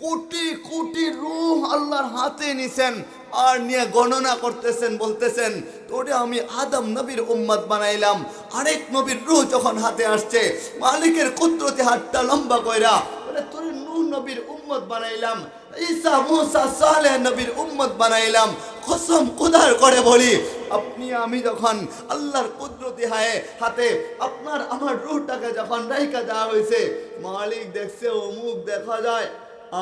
কোটি কোটি রূহ আল্লাহর হাতে নিছেন আর নিয়ে গণনা করতেছেন, বলতেছেন তোরে আমি আদম নবীর উম্মত বানাইলাম। আরেক নবীর রূহ যখন হাতে আসছে, মালিকের কুদরতে হাতটা লম্বা কইরা বলে তোরে নূহ নবীর উম্মত বানাইলাম, ঈসা মুসা সালেহ নবীর উম্মত বানাইলাম। কসম খোদার করে বলি, আপনি আমি যখন আল্লাহর কুদরতি হাতে আপনার আমার রূহটাকে যখন রাইখা দেওয়া হয়েছে, মালিক দেখছে অমুক দেখা যায়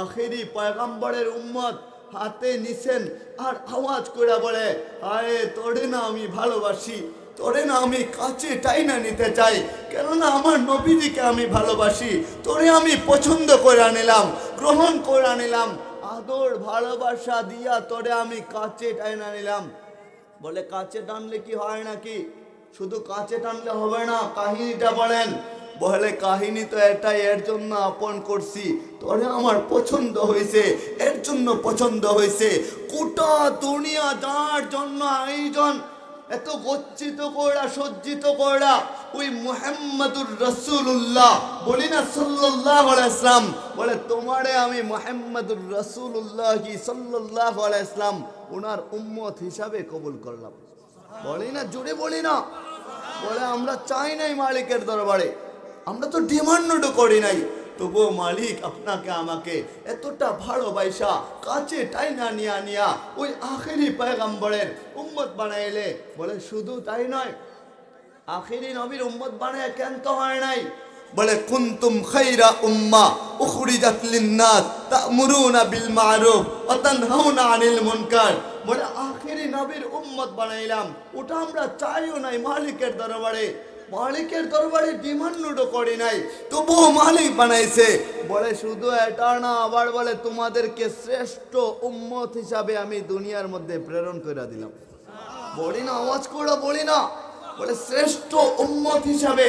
আখেরি পয়গম্বরের উম্মত হাতে নিছেন আর আওয়াজ করে বলে আয়ে তোরে না আমি ভালোবাসি, তোরে না আমি কাছে টাইনা নিতে চাই, কেননা আমার নবীজিকে আমি ভালোবাসি, তোরে আমি পছন্দ করে নিলাম, গ্রহণ করে নিলাম, আদর ভালোবাসা দিয়া তোরে আমি কাছে টাইনা নিলাম। বলে কাছে টানলে কি হয় নাকি? শুধু কাছে টানলে হবে না, কাহিনীটা বলেন। বলে কাহিনী তো এটাই, এর জন্য আপন করছি, তোরে আমার পছন্দ হয়েছে, এর জন্য পছন্দ হয়েছে। গোটা দুনিয়া যার জন্য আয়োজন এত গচ্ছিত করা সজ্জিত করা, ওই মুহাম্মাদুর রাসূলুল্লাহ বলি না সাল্লাল্লাহু আলাইহি সাল্লাম, বলে তোমারে আমি মুহাম্মাদুর রাসূলুল্লাহ সাল্লাল্লাহু আলাইহি সাল্লাম ওনার উম্মত হিসাবে কবুল করলাম। বলি না, জোরে বলি না। বলে আমরা চাই নাই মালিকের দরবারে, আমরা তো ডিমান্ডও করি নাই, তবুও মালিক আপনাকে আমাকে এতটা ভালোবাসা কাছে টাইনা নিয়া ওই আখেরি পয়গম্বরের উম্মত বানাইলে। বলে শুধু তাই নয়, আখেরি নবীর উম্মত বানায় কেন তো হয় নাই, বলে কুনতুম খায়রা উম্মাহ উখরিজাত লিন-নাস তা'মুরুনা বিল মা'রুফ ওয়া তানহাউনা আনিল মুনকার। বলে আখেরি নবীর উম্মত বানাইলাম, ওটা আমরা চাইও নাই মালিকের দরবারে, মালিকের দরবারে ডিমান্ডও করি নাই, তবুও মালিক বানাইছে। বলে শুধু এটা না, আবার বলে তোমাদেরকে শ্রেষ্ঠ উম্মত হিসাবে আমি দুনিয়ার মধ্যে প্রেরণ করে দিলাম। বলি না, আওয়াজ করে বলি না। বলে শ্রেষ্ঠ উম্মত হিসাবে,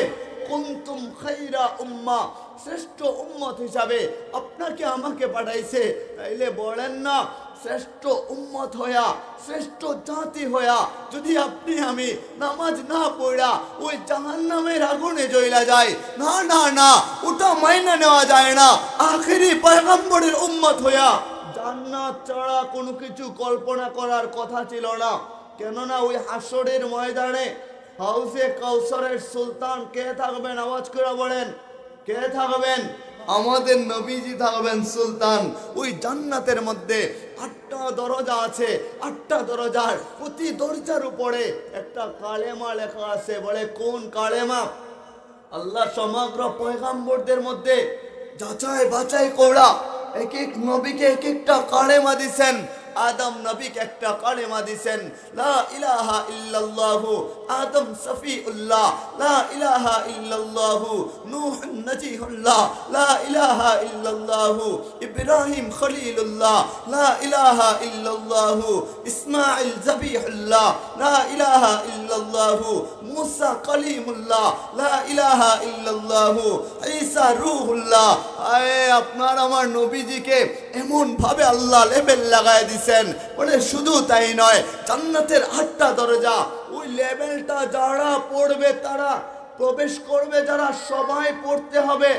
কুনতুম খায়রা উম্মাহ, শ্রেষ্ঠ উম্মত হিসাবে আপনাকে আমাকে পাঠাইছে। তাইলে বলেন না, শ্রেষ্ঠ উম্মত হইয়া, শ্রেষ্ঠ জাতি হইয়া যদি আপনি আমি নামাজ না পড়া ওই জাহান্নামের আগুনে জ্বলা যায়, না না না, ওটা মাইনা নেওয়া যায় না। আখেরি পয়গম্বরের উম্মত হইয়া জান্নাত ছাড়া কোনো কিছু কল্পনা করার কথা ছিল না। কেননা ওই হাসরের ময়দানে হাউসে কাউসারের সুলতান কে থাকবেন? আওয়াজ করে বলেন, কে থাকবেন? আমাদের নবীজি থাকবেন সুলতান। ওই জান্নাতের মধ্যে 8টা দরজা আছে, 8টা দরজার প্রতি দরজার উপরে একটা কালেমা লেখা আছে। বলে কোন কালেমা? আল্লাহ সমগ্র পয়গম্বরদের মধ্যে যাচাই বাছাই করা এক এক নবীকে এক একটা কালেমা দিছেন। আদম নবীকে একটা কালেমা দিছেন, লা ইলাহা ইল্লাল্লাহু আদম সফিউল্লাহ, লা ইলাহা ইল্লাল্লাহু নূহ নজিহুল্লাহ, লা ইলাহা ইল্লাল্লাহু ইব্রাহিম খলিলুল্লাহ, লা ইলাহা ইল্লাল্লাহু ইসমাঈল জবিহুল্লাহ, লা ইলাহা ইল্লাল্লাহু মুসা কলিমুল্লাহ, লা ইলাহা ইল্লাল্লাহু ঈসা রূহুল্লাহ। আয়ে আপনার আমার নবীজিকে এমন ভাবে আল্লাহ লেবেল লাগায় দিছেন। বলে শুধু তাই নয়, জান্নাতের 8টা দরজা, ওই লেভেলটা যারা পড়বে তারা প্রবেশ করবে, যারা সবাই পড়তে হবে।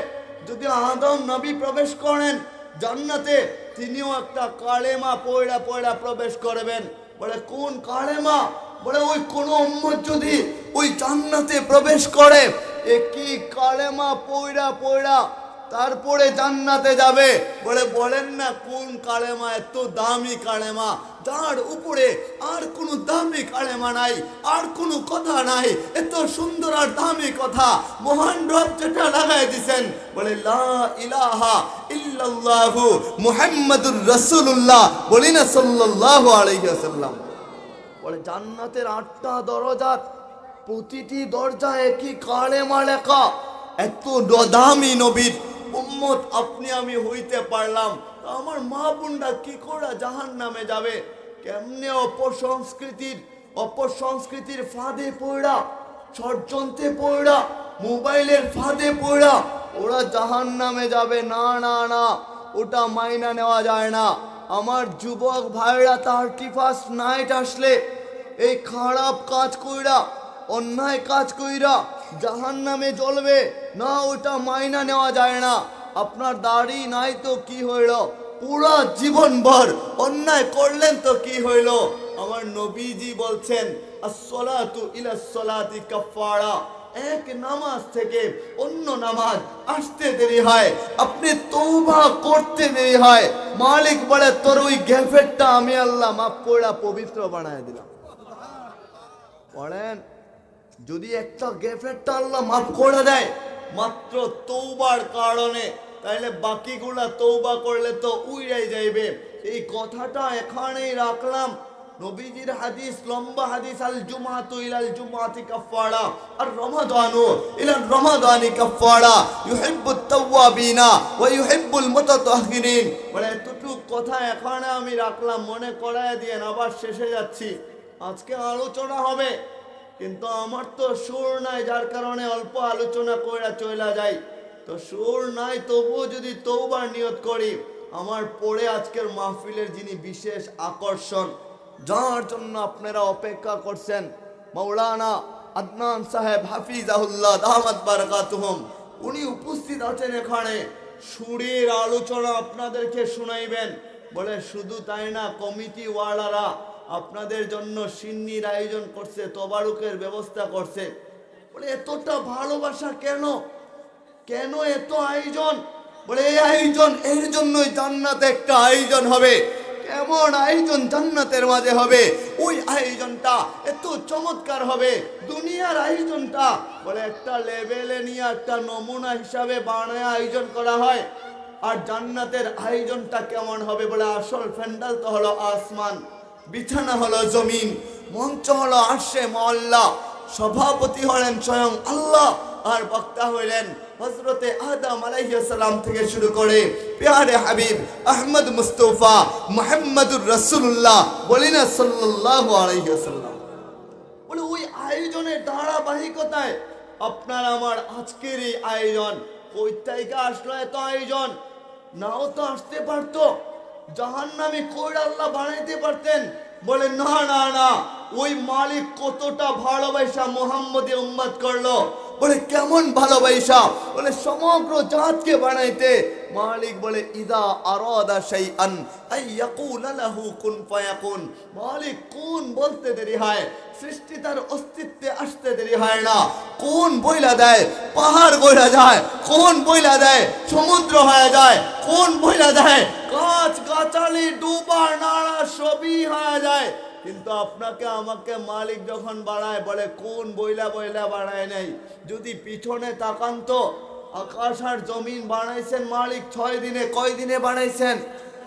যদি আদম নবী প্রবেশ করেন জান্নাতে, তিনিও একটা কালেমা পয়ড়া পয়ড়া প্রবেশ করবেন। বলে কোন কালেমা? বলে ওই কোন উম্মত যদি ওই জান্নাতে প্রবেশ করে, একই কালেমা পয়ড়া পয়ড়া তারপরে জান্নাতে যাবে। বলে বলেন না কোন কালেমা? এত দামি কালেমা, যার উপরে আর কোনো দামি কালেমা নাই, আর কোনো কথা নাই। এত সুন্দর আর দামি কথা মহান রব যেটা লাগাই দিছেন, বলে লা ইলাহা ইল্লাল্লাহু মুহাম্মাদুর রাসূলুল্লাহ, বলি না সাল্লাল্লাহু আলাইহি ওয়াসাল্লাম। বলে জান্নাতের 8টা দরজা, প্রতিটি দরজায় একই কালেমা লেখা। এত দামি নবীর উম্মত আপনি আমি হইতে পারলাম, আমার মা বোনরা কি করে জাহান্নামে যাবে? কেমনে অপসংস্কৃতির ফাঁদে পড়া, ষড়যন্ত্রে পড়া, মোবাইলের ফাঁদে পড়া ওরা জাহান্নামে যাবে? না না না, ওটা মাইনা নেওয়া যায় না। আমার যুবক ভাইরা 31st নাইট আসলে এই খারাপ কাজ কইরা, অন্যায় কাজ কইরা জাহান্নামে জ্বলবে না, ওটা মাইনা নেওয়া যায় না। আপনার দাড়ি নাই তো কি হইল, পুরা জীবনভর অন্যায় করলেন তো কি হইল? আমার নবীজি বলছেন আসসালাতু ইলাস সালাতি কাফারা, এক নামাজ থেকে অন্য নামাজ আসতে দেরি হয়, আপনি তওবা করতে দেরি হয়, মালিক বলে তোর ওই গ্যাফেটটা আমি আল্লাহ মাফ করে পবিত্র বানায় দিলাম। পড়েন, যদি একটা গ্যাফেটটা আল্লাহ মাফ করে দেয় মাত্র তওবার কারণে, তাহলে বাকিগুলা তওবা করলে তো উইড়াই যাইবে। এই কথাটা এখানেই রাখলাম। নবীজির হাদিস, লম্বা হাদিস, আল জুমাতু ইলাল জুমাতি কাফারা আর রমাদানু ইলাল রমাদানি কাফারা ইউহিব্বুত তাওয়াবিনা ওয়া ইউহিব্বুল মুতাতাহহিরিন। বলে এতটুকু কথা এখানে আমি রাখলাম, মনে করায় দিয়েন, আবার শেষে যাচ্ছি। আজকে আলোচনা হবে কিন্তু আমার তো সুর নাই, যার কারণে অল্প আলোচনা কইরা চইলা যাই। তো সুর নাই, তবুও যদি তওবার নিয়ত করি, আমার পরে আজকের মাহফিলের যিনি বিশেষ আকর্ষণ, যার জন্য আপনারা অপেক্ষা করছেন, মাওলানা আদনান সাহেব হাফিজাহুল্লাহ দামাত বারাকাতুহুম, উনি উপস্থিত আছেন এখানে। সুরের আলোচনা আপনাদেরকে শুনাইবেন। বলে শুধু তাই না, কমিটি ওয়ালারা আপনাদের জন্য সিন্নির আয়োজন করছে, তবারুকের ব্যবস্থা করছে। বলে এতটা ভালোবাসা কেন, কেন এত আয়োজন? বলে এই আয়োজন এর জন্যই জান্নাতে একটা আয়োজন হবে। কেমন আয়োজন জান্নাতের মাঝে হবে? ওই আয়োজনটা এত চমৎকার হবে। দুনিয়ার আয়োজনটা বলে একটা লেভেলে নিয়ে একটা নমুনা হিসাবে বানায় আয়োজন করা হয়, আর জান্নাতের আয়োজনটা কেমন হবে? বলে আসল প্যান্ডেল তো হলো আসমান, বিছানা হলো জমিন, মঞ্চ হলো আরশে মাওলা, সভাপতি হলেন স্বয়ং আল্লাহ, আর বক্তা হইলেন হযরতে আদম আলাইহিস সালাম থেকে শুরু করে প্যারে হাবিব আহমদ মুস্তাফা মুহাম্মদুর রাসূলুল্লাহ বলিনা সাল্লাল্লাহু আলাইহি ওয়াসাল্লাম। বলে ওই আয়োজনের ধারাবাহিকতায় আপনার আমার আজকের এই আয়োজন, কই থেকে আসলো এত আয়োজন? নাও তো আসতে পারতো, জাহান্নামী কইরা আল্লাহ বানাইতে পারতেন। বলে না না না, ওই মালিক কতটা ভালোবাসা মুহাম্মদী উম্মত করলো। বলে কেমন ভালোবাসা? বলে সমগ্র জাতকে বানাইতে মালিক বলে ইদা আরাদা শাইআন আইয়াকুলা লাহু কুন ফায়াকুন। মালিক কোন বলতে দেরি হয়, সৃষ্টি তার অস্তিত্বে আসতে দেরি হয় না। কোন বইলা দেয়, পাহাড় বইলা যায়, কোন বইলা দেয় সমুদ্র হয়ে যায়, কোন বইলা দেয় গাছ গাছালি ডুবা নাড়া সবই হয়ে যায়। কিন্তু আপনাকে আমাকে মালিক যখন বাড়ায়, বলে কোন বইলা বইলা বাড়ায় নাই। যদি পিছনে তাকান তো আকাশ আর জমিন বানাইছেন মালিক 6 দিনে। কয় দিনে বানাইছেন?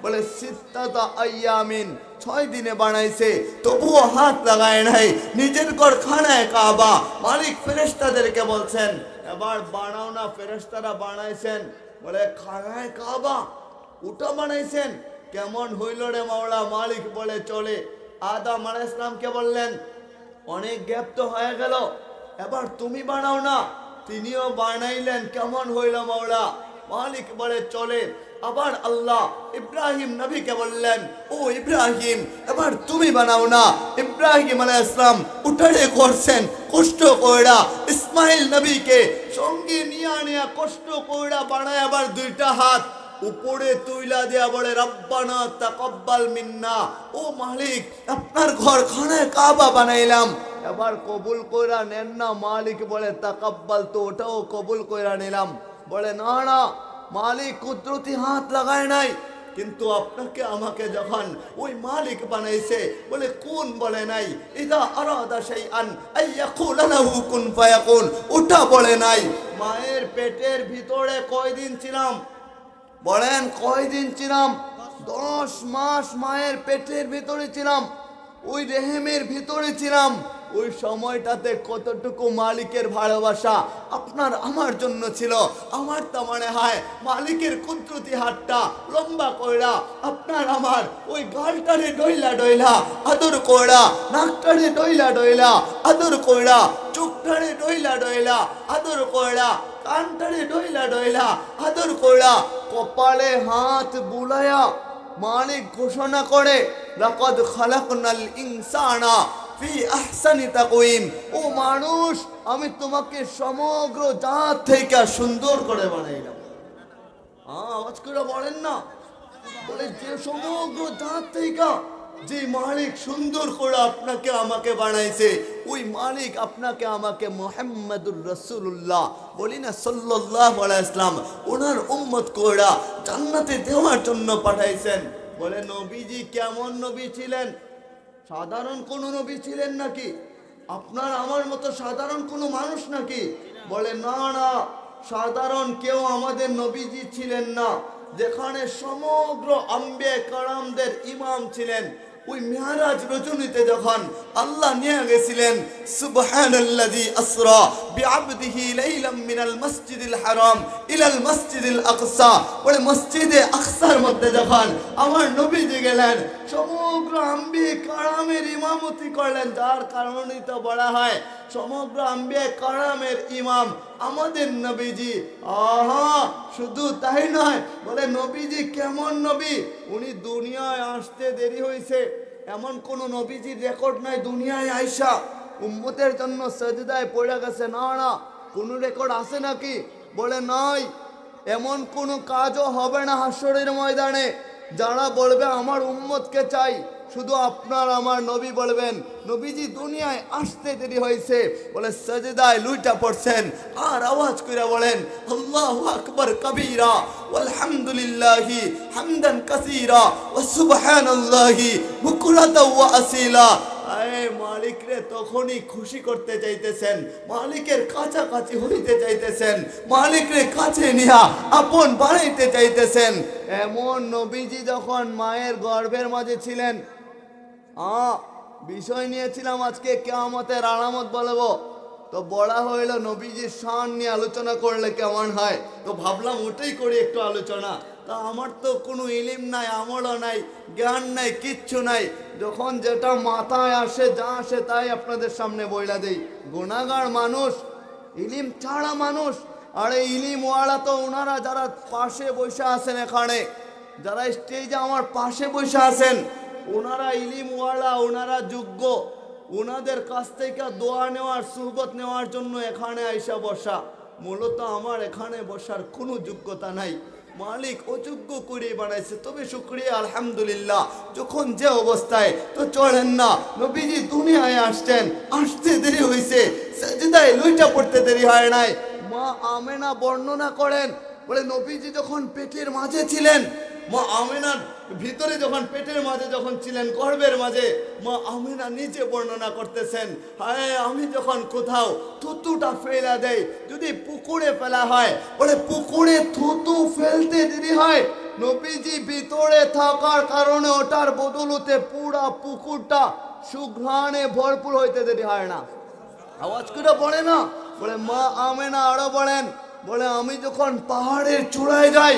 বলে সিত্তাতা আইয়ামিন, 6 দিনে বানাইছে, তবুও হাত লাগায় নাই। নিজের ঘর খানায় কাবা মালিক ফেরেশতাদেরকে বলছেন এবার বানাও না। ফেরেশতারা বানাইছেন, বলে খানায় কাবা ওটা বানাইছেন, কেমন হইল রে মাওলা? মালিক বলে চলে। আদম আলাইহিস সালামকে বললেন অনেক গ্যাপ তো হয়ে গেল, এবার তুমি বানাও না। তিনিও বানাইলেন, কেমন হইল মাওলা? মালিক বলে চলে। আবার আল্লাহ ইব্রাহিম নবীকে বললেন ও ইব্রাহিম এবার তুমি বানাও না। ইব্রাহিম আলাইহিস সালাম উঠারে করছেন কষ্ট কইরা, ইসমাইল নবীকে সঙ্গে নিয়া কষ্ট কইরা বানায় আবার 2টা হাত উপরে তুইলা দেয়া বলে রব্বানা তাকাব্বাল মিন্না। ও মালিক আপনার ঘর খানায় কাবা বানাইলাম, এবার কবুল কইরা নেন না। মালিক বলে তাকাব্বাল, তো ওটাও কবুল কইরা নিলাম। বলে না না, মালিক কুদরতি হাত লাগায় নাই, কিন্তু আপনাকে আমাকে যখন ওই মালিক বানাইছে, বলে কোন বলে নাই। ইদা আরাদা শাইআন আইয়াকুলা লাহু কুন ফায়াকুন, ওটা বলে নাই। মায়ের পেটের ভিতরে কয়দিন ছিলাম? বলেন কয়দিন ছিলাম? 10 মাস মায়ের পেটের ভিতরে ছিলাম, ওই রেহেমের ভিতরে ছিলাম। ওই সময়টাতে কতটুকু মালিকের ভালোবাসা আপনার আমার জন্য ছিল। আমার তো মনে হয় মালিকের কুদরতি হাতটা লম্বা কইরা আপনার আমার ওই গালটারে ডইলা ডইলা আদর কইরা, নাকটারে ডইলা ডইলা আদর কইরা, চোখটারে ডইলা ডইলা আদর কইরা, কানটারে ডইলা ডইলা আদর কইরা, কপালে হাত বুলায়া মালিক ঘোষণা করে লাকাদ খালাকনাল ইনসানা ফি আহসানি তাকওয়িম। ও মানুষ, আমি তোমাকে সমগ্র জাত থেকে সুন্দর করে বানাইলাম। আওয়াজ করে বলেন না, বলে যে সমগ্র জাত থেকে যে মালিক সুন্দর করে আপনাকে আমাকে বানাইছে, ওই মালিক আপনাকে আমাকে মুহাম্মাদুর রাসূলুল্লাহ বলি না সাল্লাল্লাহু আলাইহি ওয়াসাল্লাম ওনার উম্মত করে জান্নাতে দেওয়ার জন্য পাঠাইছেন। বলে নবীজি কেমন নবী ছিলেন? সাধারণ কোন নবী ছিলেন নাকি? আপনার আমার মতো সাধারণ কোনো মানুষ নাকি? বলে না না, সাধারণ কেউ আমাদের নবীজি ছিলেন না। যেখানে সমগ্র আম্বে কারামদের ইমাম ছিলেন, ওই মেরাজ রজনীতে যখন আল্লাহ নিয়ে গেছিলেন, সুবহানাল্লাযী আসরা বিআবদিহি লাইলাম মিনাল মসজিদিল হারাম ইলাল মসজিদিল আকসা, ওই মসজিদে আকসার মধ্যে যখন আমার নবীজি গেলেন, সমগ্র আম্বে কারামের ইমামতি করলেন, যার কারণে তো বলা হয় সমগ্র আম্বে কারামের ইমাম আমাদের নবীজি। আহা, শুধু তাই নয়, বলে নবীজি কেমন নবী? উনি দুনিয়ায় আসতে দেরি হয়েছে এমন কোন নবীজির রেকর্ড নাই। দুনিয়ায় আইসা উম্মতের জন্য সাজদায় পড়ে গেছে, না না, কোন রেকর্ড আছে নাকি? বলে নাই। এমন কোন কাজও হবে না হাসরের ময়দানে যারা বলবে আমার উম্মতকে চাই। শুধু আপনার আমার নবী বলবেন নবীজি দুনিয়ায় আসতে দেরি হয়েছে, বলে সাজদায় লুইটা পড়ছেন আর আওয়াজ করে বলেন আল্লাহু আকবার কবীরা ওয়ালহামদুলিল্লাহি হামদান কাসীরা ওয়া সুবহানাল্লাহি বুকরাতাও ওয়া আসীলা। মালিক রে তখনই খুশি করতে চাইতেছেন, মালিকের কাছাকাছি হইতে চাইতেছেন, মালিক রে কাছে নিয়া আপন বানাইতে চাইতেছেন। এমন নবীজি যখন মায়ের গর্ভের মাঝে ছিলেন, বিষয় নিয়েছিলাম আজকে কিয়ামতের আলামত বলবো, তো বলা হইল নবীজির শান নিয়ে আলোচনা করলে কেমন হয়, তো ভাবলাম ওটাই করি একটু আলোচনা। তা আমার তো কোনো ইলিম নাই, আমলও নাই, জ্ঞান নাই, কিচ্ছু নাই। যখন যেটা মাথায় আসে, যা আসে তাই আপনাদের সামনে বইলা দেই। গুনাহগার মানুষ, ইলিম ছাড়া মানুষ। আর এই ইলিমওয়ালা তো ওনারা যারা পাশে বসে আছেন, এখানে যারা স্টেজে আমার পাশে বসে আছেন, ওনারা ইলিমওয়ালা, ওনারা যোগ্য। ওনাদের কাছ থেকে দোয়া নেওয়ার, সুহবত নেওয়ার জন্য এখানে আইসা বসা। মূলত আমার এখানে বসার কোনো যোগ্যতা নাই, মালিক অযোগ্য করে বানাইছে। তবে শুকরিয়া আলহামদুলিল্লাহ, যখন যে অবস্থায় তো চলেন না, নবীজি দুনিয়ায় আসছেন, আসতে দেরি হয়েছে, সাজদায় লুইটা পড়তে দেরি হয় নাই। মা আমেনা বর্ণনা করেন, বলে নবীজি যখন পেটের মাঝে ছিলেন, মা আমেনার ভিতরে যখন পেটের মাঝে যখন ছিলেন, গর্ভের মাঝে, মা আমেনা নিজে বর্ণনা করতেছেন, হায় আমি যখন কোথাও থুতুটা ফেলা দেয়, যদি পুকুরে ফেলা হয়, বলে পুকুরে থুতু ফেলতে দেরি হয়, নবীজি ভিতরে থাকার কারণে ওটার বদলতে পুরা পুকুরটা সুঘ্রাণে ভরপুর হইতে দেরি হয় না। আওয়াজ করে পড়ে না? বলে মা আমেনা আরো বলেন, বলে আমি যখন পাহাড়ের চূড়ায় যাই,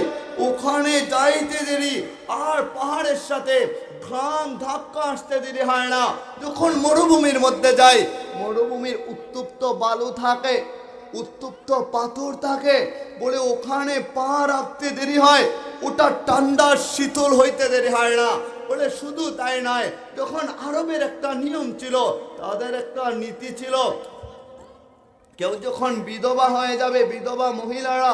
ওখানে যাইতে দেরি আর পাহাড়ের সাথে ঘাম ধাক্কা আসতে দেরি হয় না। যখন মরুভূমির মধ্যে যাই, মরুভূমির উত্তপ্ত বালু থাকে, উত্তপ্ত পাথর থাকে, বলে ওখানে পা রাখতে দেরি হয়, ওটা ঠান্ডা শীতল হইতে দেরি হয় না। বলে শুধু তাই নয়, যখন আরবের একটা নিয়ম ছিল, তাদের একটা নীতি ছিল, কেউ যখন বিধবা হয়ে যাবে, বিধবা মহিলারা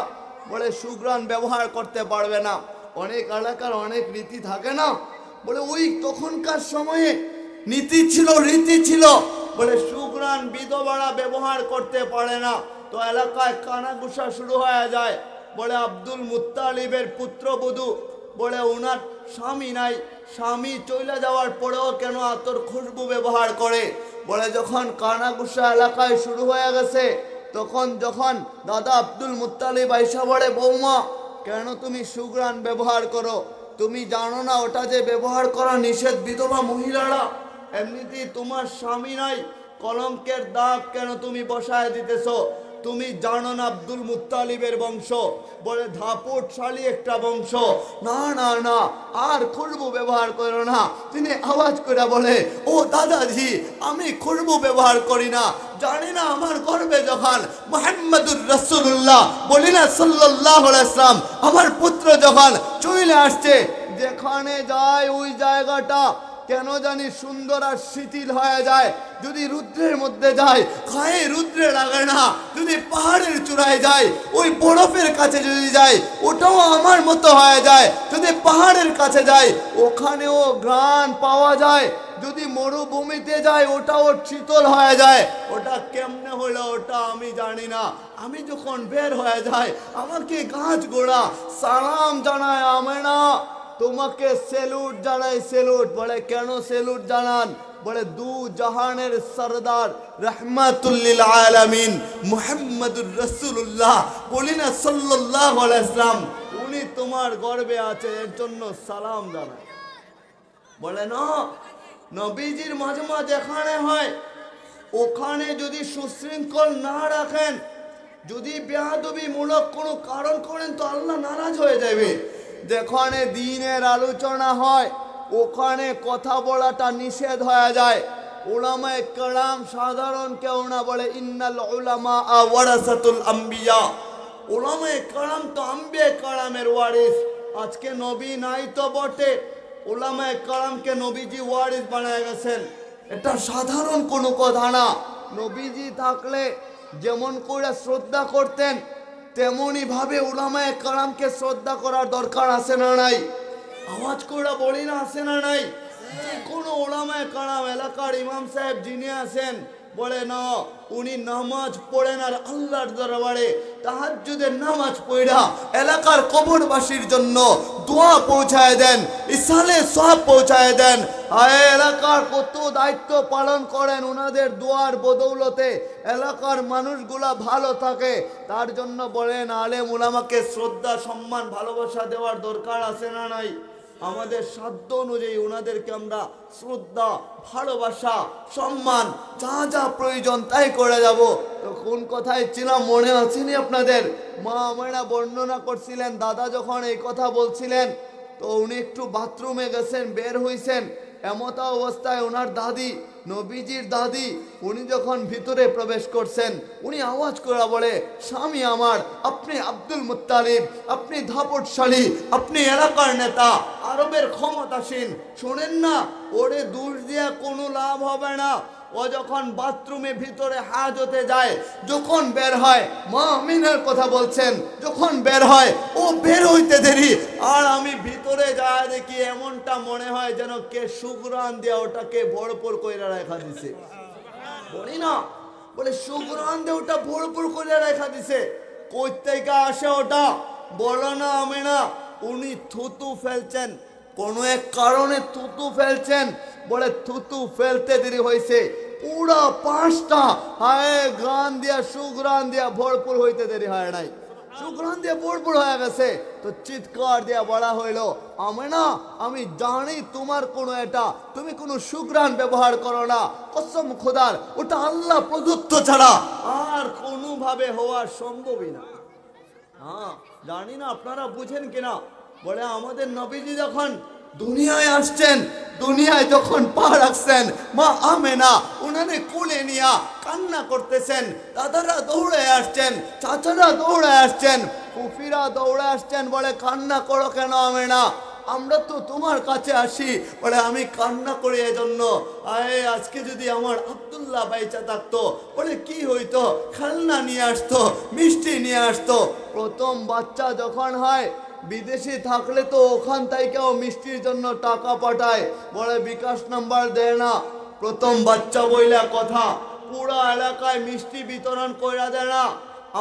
বলে সুঘ্রাণ ব্যবহার করতে পারবে না। অনেক এলাকার অনেক রীতি থাকে না, বলে ওই তখনকার সময়ে নীতি ছিল, রীতি ছিল, বলে সুঘ্রাণ বিধবারা ব্যবহার করতে পারে না। তো এলাকায় কানাঘুষা শুরু হয়ে যায়। বলে আব্দুল মুত্তালিবের পুত্রবধূ, বলে ওনার স্বামী নাই, স্বামী চলে যাওয়ার পরেও কেন আতর খুশবু ব্যবহার করে। বলে যখন কানাঘুষা এলাকায় শুরু হয়ে গেছে, তখন যখন দাদা আব্দুল মুত্তালিব আইসা বলে, বৌমা কেন তুমি সুঘ্রাণ ব্যবহার করো? তুমি জানো না ওটা যে ব্যবহার করা নিষেধ? বিধবা মহিলারা, এমনিতেই তোমার স্বামী নাই, কলঙ্কের দাগ কেন তুমি বসায় দিতেছো? তুমি জানো না আব্দুল মুত্তালিবের বংশ বলে ধাপটশালী একটা বংশ, না না না আর খুশবু ব্যবহার করো না। তিনি আওয়াজ করে বলে, ও দাদাজি আমি খুশবু ব্যবহার করি না, জানি না আমার গর্ভে যখন মুহাম্মাদুর রাসূলুল্লাহ বলি না সাল্লাল্লাহু আলাইহি ওয়াসাল্লাম আমার পুত্র যখন চলে আসছে, যেখানে যায় ওই জায়গাটা কেন জানি সুন্দর আর শিথিল হয়ে যায়। যদি রুদ্রের মধ্যে যায় গায়ে রুদ্রে লাগে না, যদি পাহাড়ের চূড়ায় যায় ওই বরফের কাছে যদি যায় ওটাও আমার মতো হয়ে যায়। যদি পাহাড়ের কাছে যায় ওখানেও ঘ্রাণ পাওয়া যায়, যদি মরুভূমিতে যায় ওটাও শীতল হয়ে যায়। ওটা কেমনে হলো ওটা আমি জানি না। আমি যখন বের হয়ে যাই আমাকে গাছ গোড়া সালাম জানায়, আমেনা তোমাকে সেলুট জানাই, সেলুট। বলে কেন সেলুট জানান? বলে দু জাহানের সরদার রহমাতুল লিল আলামিন মুহাম্মদুর রাসূলুল্লাহ, বলি না সাল্লাল্লাহু আলাইহি ওয়াসাল্লাম, উনি তোমার গর্বে আছে, এর জন্য সালাম জানাই। বলে না, নবীজির মাজমা যেখানে হয় ওখানে যদি সুশৃঙ্খল না রাখেন, যদি বেয়াদবি মূলক কোনো কারণ করেন তো আল্লাহ নারাজ হয়ে যাবে। যেখানে দ্বীনের আলোচনা হয় ওখানে কথা বলাটা নিষেধ হয়ে যায়। উলামায়ে কেরাম সাধারণ কেউ না, বলে ইন্নাল উলামা ওয়ারাসাতুল আম্বিয়া, উলামায়ে কেরাম তো আম্বিয়া কেরামের ওয়ারিস। আজকে নবী নাই তো বটে, উলামায়ে কেরামকে নবীজি ওয়ারিস বানায় গেছেন, এটা সাধারণ কোনো কথা না। নবীজি থাকলে যেমন করে শ্রদ্ধা করতেন তেমনি ভাবে উলামায়ে কেরামকে শ্রদ্ধা করার দরকার আছে না নাই? আওয়াজ করে বলি না আছে না নাই? যে কোনো উলামায়ে কেরাম এলাকার ইমাম সাহেব যিনি আছেন বলে না, উনি নামাজ পড়েন আর আল্লাহর দরবারে তাহাজ্জুদের নামাজ পড়া এলাকার কবরবাসীর জন্য দোয়া পৌঁছায় দেন, ইসালে সওয়াব পৌঁছায় দেন। আয় এলাকার কত দায়িত্ব পালন করেন, ওনাদের দোয়ার বদৌলতে এলাকার মানুষগুলা ভালো থাকে। তার জন্য বলেন আলেম উলামাকে শ্রদ্ধা সম্মান ভালোবাসা দেওয়ার দরকার আছে না নাই? আমাদের সাধ্য অনুযায়ী ওনাদেরকে আমরা শ্রদ্ধা ভালোবাসা সম্মান যা যা প্রয়োজন তাই করে যাব। তো কোন কথায় ছিলাম মনে আছেনি আপনাদের? মা আমেনা বর্ণনা করছিলেন, দাদা যখন এই কথা বলছিলেন তো উনি একটু বাথরুমে গেছেন, বের হইছেন, এমতা অবস্থায় ওনার দাদি, নবীজির দাদি, উনি যখন ভিতরে প্রবেশ করছেন উনি আওয়াজ করে বলে, স্বামী আমার, আপনি আব্দুল মুত্তালিব, আপনি ধাপটশালী, আপনি এলাকার নেতা, আরবের ক্ষমতাসীন, শোনেন না ওরে দূর দিয়ে কোনো লাভ হবে না। ও যখন বাথরুমে ভিতরে হাজতে যায়, যখন বের হয়, মা আমিনার কথা বলছেন, যখন বের হয় ও বের হইতে দেরি, আর আমি ভিতরে যায় দেখি এমনটা মনে হয় যেন কে সুগ্রান দিয়ে ওটাকে ভরপুর কইরা রেখা দিছে। বলি না, বলে সুগ্রান দিয়ে ওটা ভরপুর কইরা রেখা দিছে। কই থেকে আসে ওটা? বলো না আমিনা, উনি থুতু ফেলছেন, কোনো এক কারণে থুতু ফেলছেন। বলে থুতু ফেলতে দেরি হয়েছে, পুরা 5টা হায় গান দিয়া সুগ্রান দিয়া ভরপুর হইতে দেরি হয় নাই, সুগ্রান দিয়া ভরপুর হয়ে গেছে। তো চিৎকার দিয়া বলা হইলো, আমেনা আমি জানি তোমার কোনো এটা, তুমি কোনো সুগ্রান ব্যবহার করো না, কসম খোদার ওটা আল্লাহ প্রদত্ত ছাড়া আর কোনোভাবে হওয়া সম্ভবই না। হ্যাঁ জানি না আপনারা বুঝেন কিনা। বলে আমাদের নবীজি যখন দুনিয়ায় আসছেন, দুনিয়ায় যখন পা রাখছেন, মা আমেনা উনারে কোলে নিয়া কান্না করতেছেন, দাদারা দৌড়ে আসছেন, চাচারা দৌড়ে আসছেন, ফুফিরা দৌড়ে আসছেন। বলে কান্না করো কেন আমেনা? আমরা তো তোমার কাছে আসি। বলে আমি কান্না করি এজন্য, আয় আজকে যদি আমার আব্দুল্লাহ বাইচা থাকতো, বলে কি হইতো, খেলনা নিয়ে আসতো, মিষ্টি নিয়ে আসতো। প্রথম বাচ্চা যখন হয় বিদেশি থাকলে তো ওখান থেকেও মিষ্টির জন্য টাকা পাঠায়, বলে বিকাশ নাম্বার দেয় না। প্রথম বাচ্চা বইলা কথা, পুরা এলাকায় মিষ্টি বিতরণ কইরা দেয় না।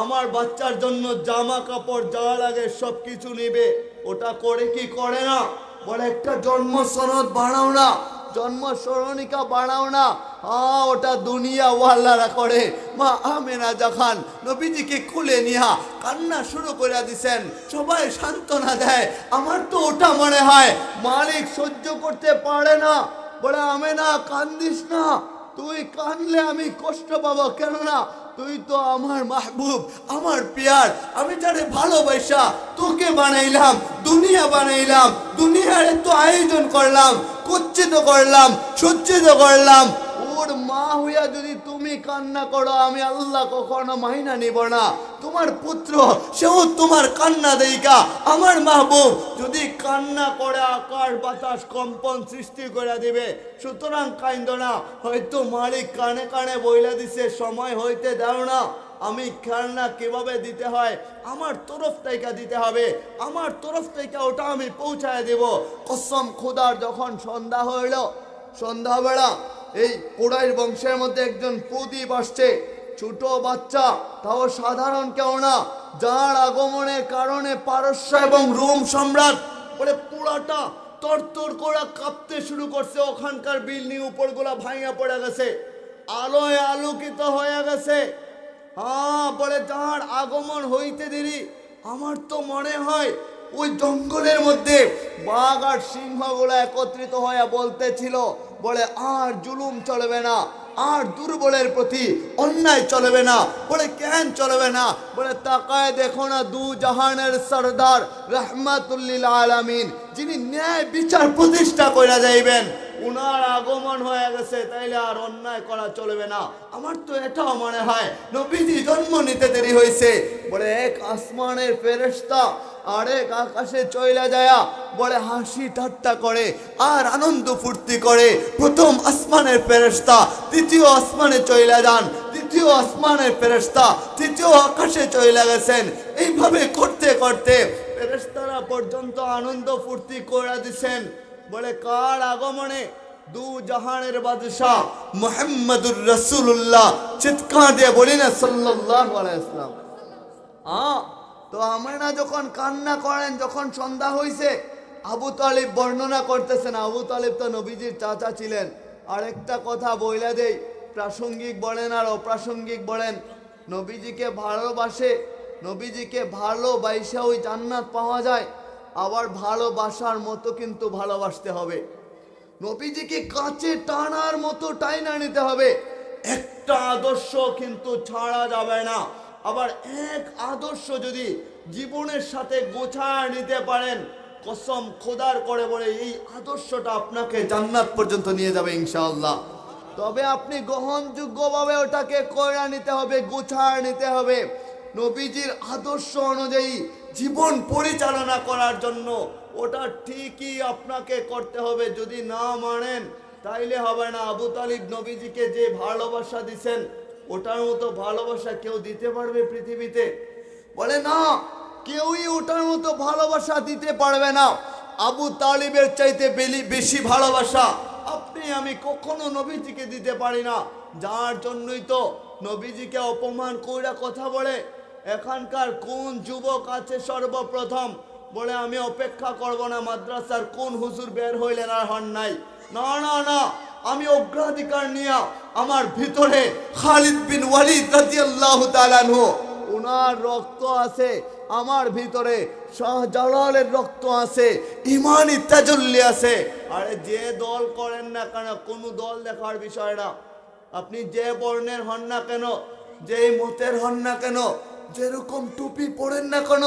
আমার বাচ্চার জন্য জামা কাপড় যা লাগে সব কিছু নিবে, ওটা করে কি করে না? বলে একটা জন্ম সনদ বানাও না, জন্ম স্মরণিকা বানাও না। হ্যাঁ ওটা দুনিয়া ওয়াল্লারা করে। মা আমেনা যখন নবীজিকে খুলে নিয়া কান্না শুরু করে দিছেন, সবাই সান্ত্বনা দেয়। আমার তো ওটা মনে হয় মালিক সহ্য করতে পারে না। বলে আমেনা কান্দিস না, তুই কানলে আমি কষ্ট পাবো, কেননা তুই তো আমার মাহবুব, আমার পিয়ার, আমি যারে ভালোবাসা তোকে বানাইলাম, দুনিয়া বানাইলাম, দুনিয়ার তো আয়োজন করলাম, কচ্ছিত করলাম, সজ্জিত করলাম। ও বাবুর মা হইয়া যদি তুমি কান্না করো, আমি আল্লাহ কখনো মাইনা নিব না। তোমার পুত্র সেও তোমার কান্না দেইকা আমার মাহবুব যদি কান্না করে আকাশ বাতাস কম্পন সৃষ্টি করে দিবে। সুতরাং কাইন্দ না, হয়তো মালিক কানে কানে বইলা দিছে সময় হইতে দাও না, আমি কান্না কিভাবে দিতে হয় আমার তরফ থেকে দিতে হবে, আমার তরফ থেকে ওটা আমি পৌঁছায় দেব। কসম খোদার, যখন সন্ধ্যা হইল, সন্ধ্যাবেলা এই কুরাইশ বংশের মধ্যে একজন প্রদীপ আসছে, ছোট বাচ্চা, তাও সাধারণ কেউ না, যার আগমনের কারণে পারস্য এবং রোম সম্রাট বলে পুরাটা তরতর করে কাঁপতে শুরু করছে। ওখানকার বিল্ডিং উপরগুলা ভাঙা পড়ে গেছে, আলোয় আলোকিত হয়ে গেছে। হ্যাঁ, বলে যার আগমন হইতে দেরি, আমার তো মনে হয় ওই জঙ্গলের মধ্যে বাঘ আর সিংহগুলো একত্রিত হয়ে বলতেছিল, বলে আর জুলুম চলবে না, আর দুর্বলের প্রতি অন্যায় চলবে না। বলে কেন চলবে না? বলে তাকায় দেখো না, দু জাহানের সরদার রহমাতুল্লিল আলামিন, যিনি ন্যায় বিচার প্রতিষ্ঠা করে যাইবেন, উনার আগমন হয়ে গেছে, তাইলে আর অন্যায় করা চলবে না। আমার তো এটাও মনে হয় নবীজি জন্ম নিতে দেরি হয়েছে। বলে এক আসমানের ফেরেশতা আরেক আকাশে চইলা যায়া বলে হাসি ঠাট্টা করে আর আনন্দ ফুর্তি করে। প্রথম আসমানের ফেরেশতা দ্বিতীয় আসমানে চইলা যান, দ্বিতীয় আসমানের ফেরেশতা তৃতীয় আকাশে চইলা গেছেন। এইভাবে করতে করতে ফেরেশতারা পর্যন্ত আনন্দ ফুর্তি করে দিছেন। বলে কার আগমনে? দু জাহানের বাদশাহ মুহাম্মদুর রাসূলুল্লাহ। চিৎকার দিয়ে বলি না সাল্লাল্লাহু আলাইহি ওয়াসাল্লাম। তো আমরা যখন কান্না করেন, যখন সন্ধ্যা হইছে, আবু তালিব বর্ণনা করতেছেন, আবু তালিব তো নবীজির চাচা ছিলেন। আরেকটা কথা বইলা দেই, প্রাসঙ্গিক বলেন আর অপ্রাসঙ্গিক বলেন, নবীজিকে ভালোবাসে, নবীজিকে ভালোবাসা ওই জান্নাত পাওয়া যায়। আবার ভালোবাসার মতো কিন্তু ভালোবাসতে হবে, নবীজিকে কাছে টানার মতো টাইনা নিতে হবে। একটা আদর্শ কিন্তু ছাড়া যাবে না। আবার এক আদর্শ যদি জীবনের সাথে গোছায় নিতে পারেন, কসম খোদার করে বলে এই আদর্শটা আপনাকে জান্নাত পর্যন্ত নিয়ে যাবে ইনশাআল্লাহ। তবে আপনি গ্রহণযোগ্যভাবে ওটাকে কইরা নিতে হবে, গোছায় নিতে হবে। নবীজির আদর্শ অনুযায়ী জীবন পরিচালনা করার জন্য ওটা ঠিকই আপনাকে করতে হবে। যদি না মানেন তাইলে হবে না। আবু তালিব নবীজিকে যে ভালোবাসা দিছেন, ওটার মতো ভালোবাসা কেউ দিতে পারবে পৃথিবীতে? বলে না, কেউই ওটার মতো ভালোবাসা দিতে পারবে না। আবু তালিবের চাইতে বেশি ভালোবাসা আপনি আমি কখনো নবীজিকে দিতে পারি না। যার জন্যই তো নবীজিকে অপমান কইরা কথা বলে। এখানকার কোন যুবক আছে সর্বপ্রথম বলে আমি অপেক্ষা করব না মাদ্রাসার কোন হুজুর বের হইলেন আর হন নাই? না না না, আমি অগ্রাধিকার নিয়ে আমার ভিতরে খালিদ বিন ওয়ালিদ রাদিয়াল্লাহু তাআলা আনহু, ওনার রক্ত আছে আমার ভিতরে, শাহজালালের রক্ত আছে, ইমানি তাজল্লি আছে। আরে যে দল করেন না কেন, কোনো দল দেখার বিষয় না। আপনি যে বর্ণের হন না কেন, যে মতের হন না কেন, যেরকম টুপি পড়েন না কেন,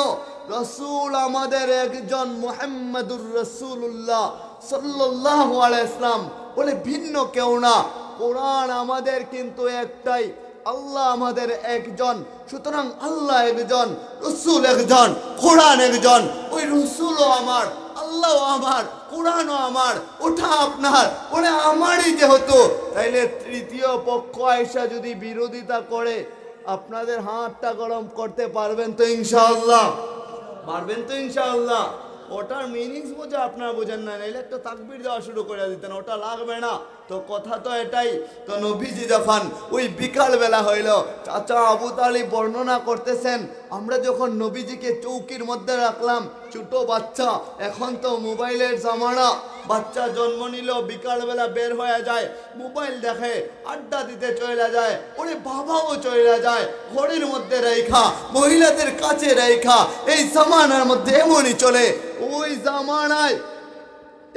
রাসূল আমাদের একজন, মুহাম্মদুর রাসূলুল্লাহ সাল্লাল্লাহু আলাইহি ওয়াসাল্লাম, বলে ভিন্ন কেউ না। কোরআন আমাদের কিন্তু একটাই, আল্লাহ আমাদের একজন। সুতরাং আল্লাহ একজন, রাসূল একজন, কোরআন একজন। ওই রাসূলও আমার, আল্লাহও আমার, কোরআনও আমার, ওটা আপনার, বলে আমারই যেহেতু, তাইলে তৃতীয় পক্ষ আয়েশা যদি বিরোধিতা করে, আপনাদের হাতটা গরম করতে পারবেন তো ইনশাআল্লাহ? পারবেন তো ইনশাআল্লাহ? ওটার মিনিংস বোঝা আপনারা বোঝেন না, নাইলে একটা তাকবীর দেওয়া শুরু করে দিতেন, ওটা লাগবে না। তো কথা তো এটাই। তো নবীজি যখন ওই বিকাল বেলা হইল, চাচা আবু তালিব বর্ণনা করতেছেন, আমরা যখন নবীজিকে চৌকির মধ্যে রাখলাম, ছোট বাচ্চা, এখন তো মোবাইলের জামানা, বাচ্চা জন্ম নিল বিকালবেলা বের হয়ে যায়, মোবাইল দেখে, আড্ডা দিতে চলে যায়, ওরে বাবাও চলে যায়, ঘরের মধ্যে রেখা, মহিলাদের কাছে রেখা। এই জামানার মধ্যে এমনই চলে। ওই জামানায়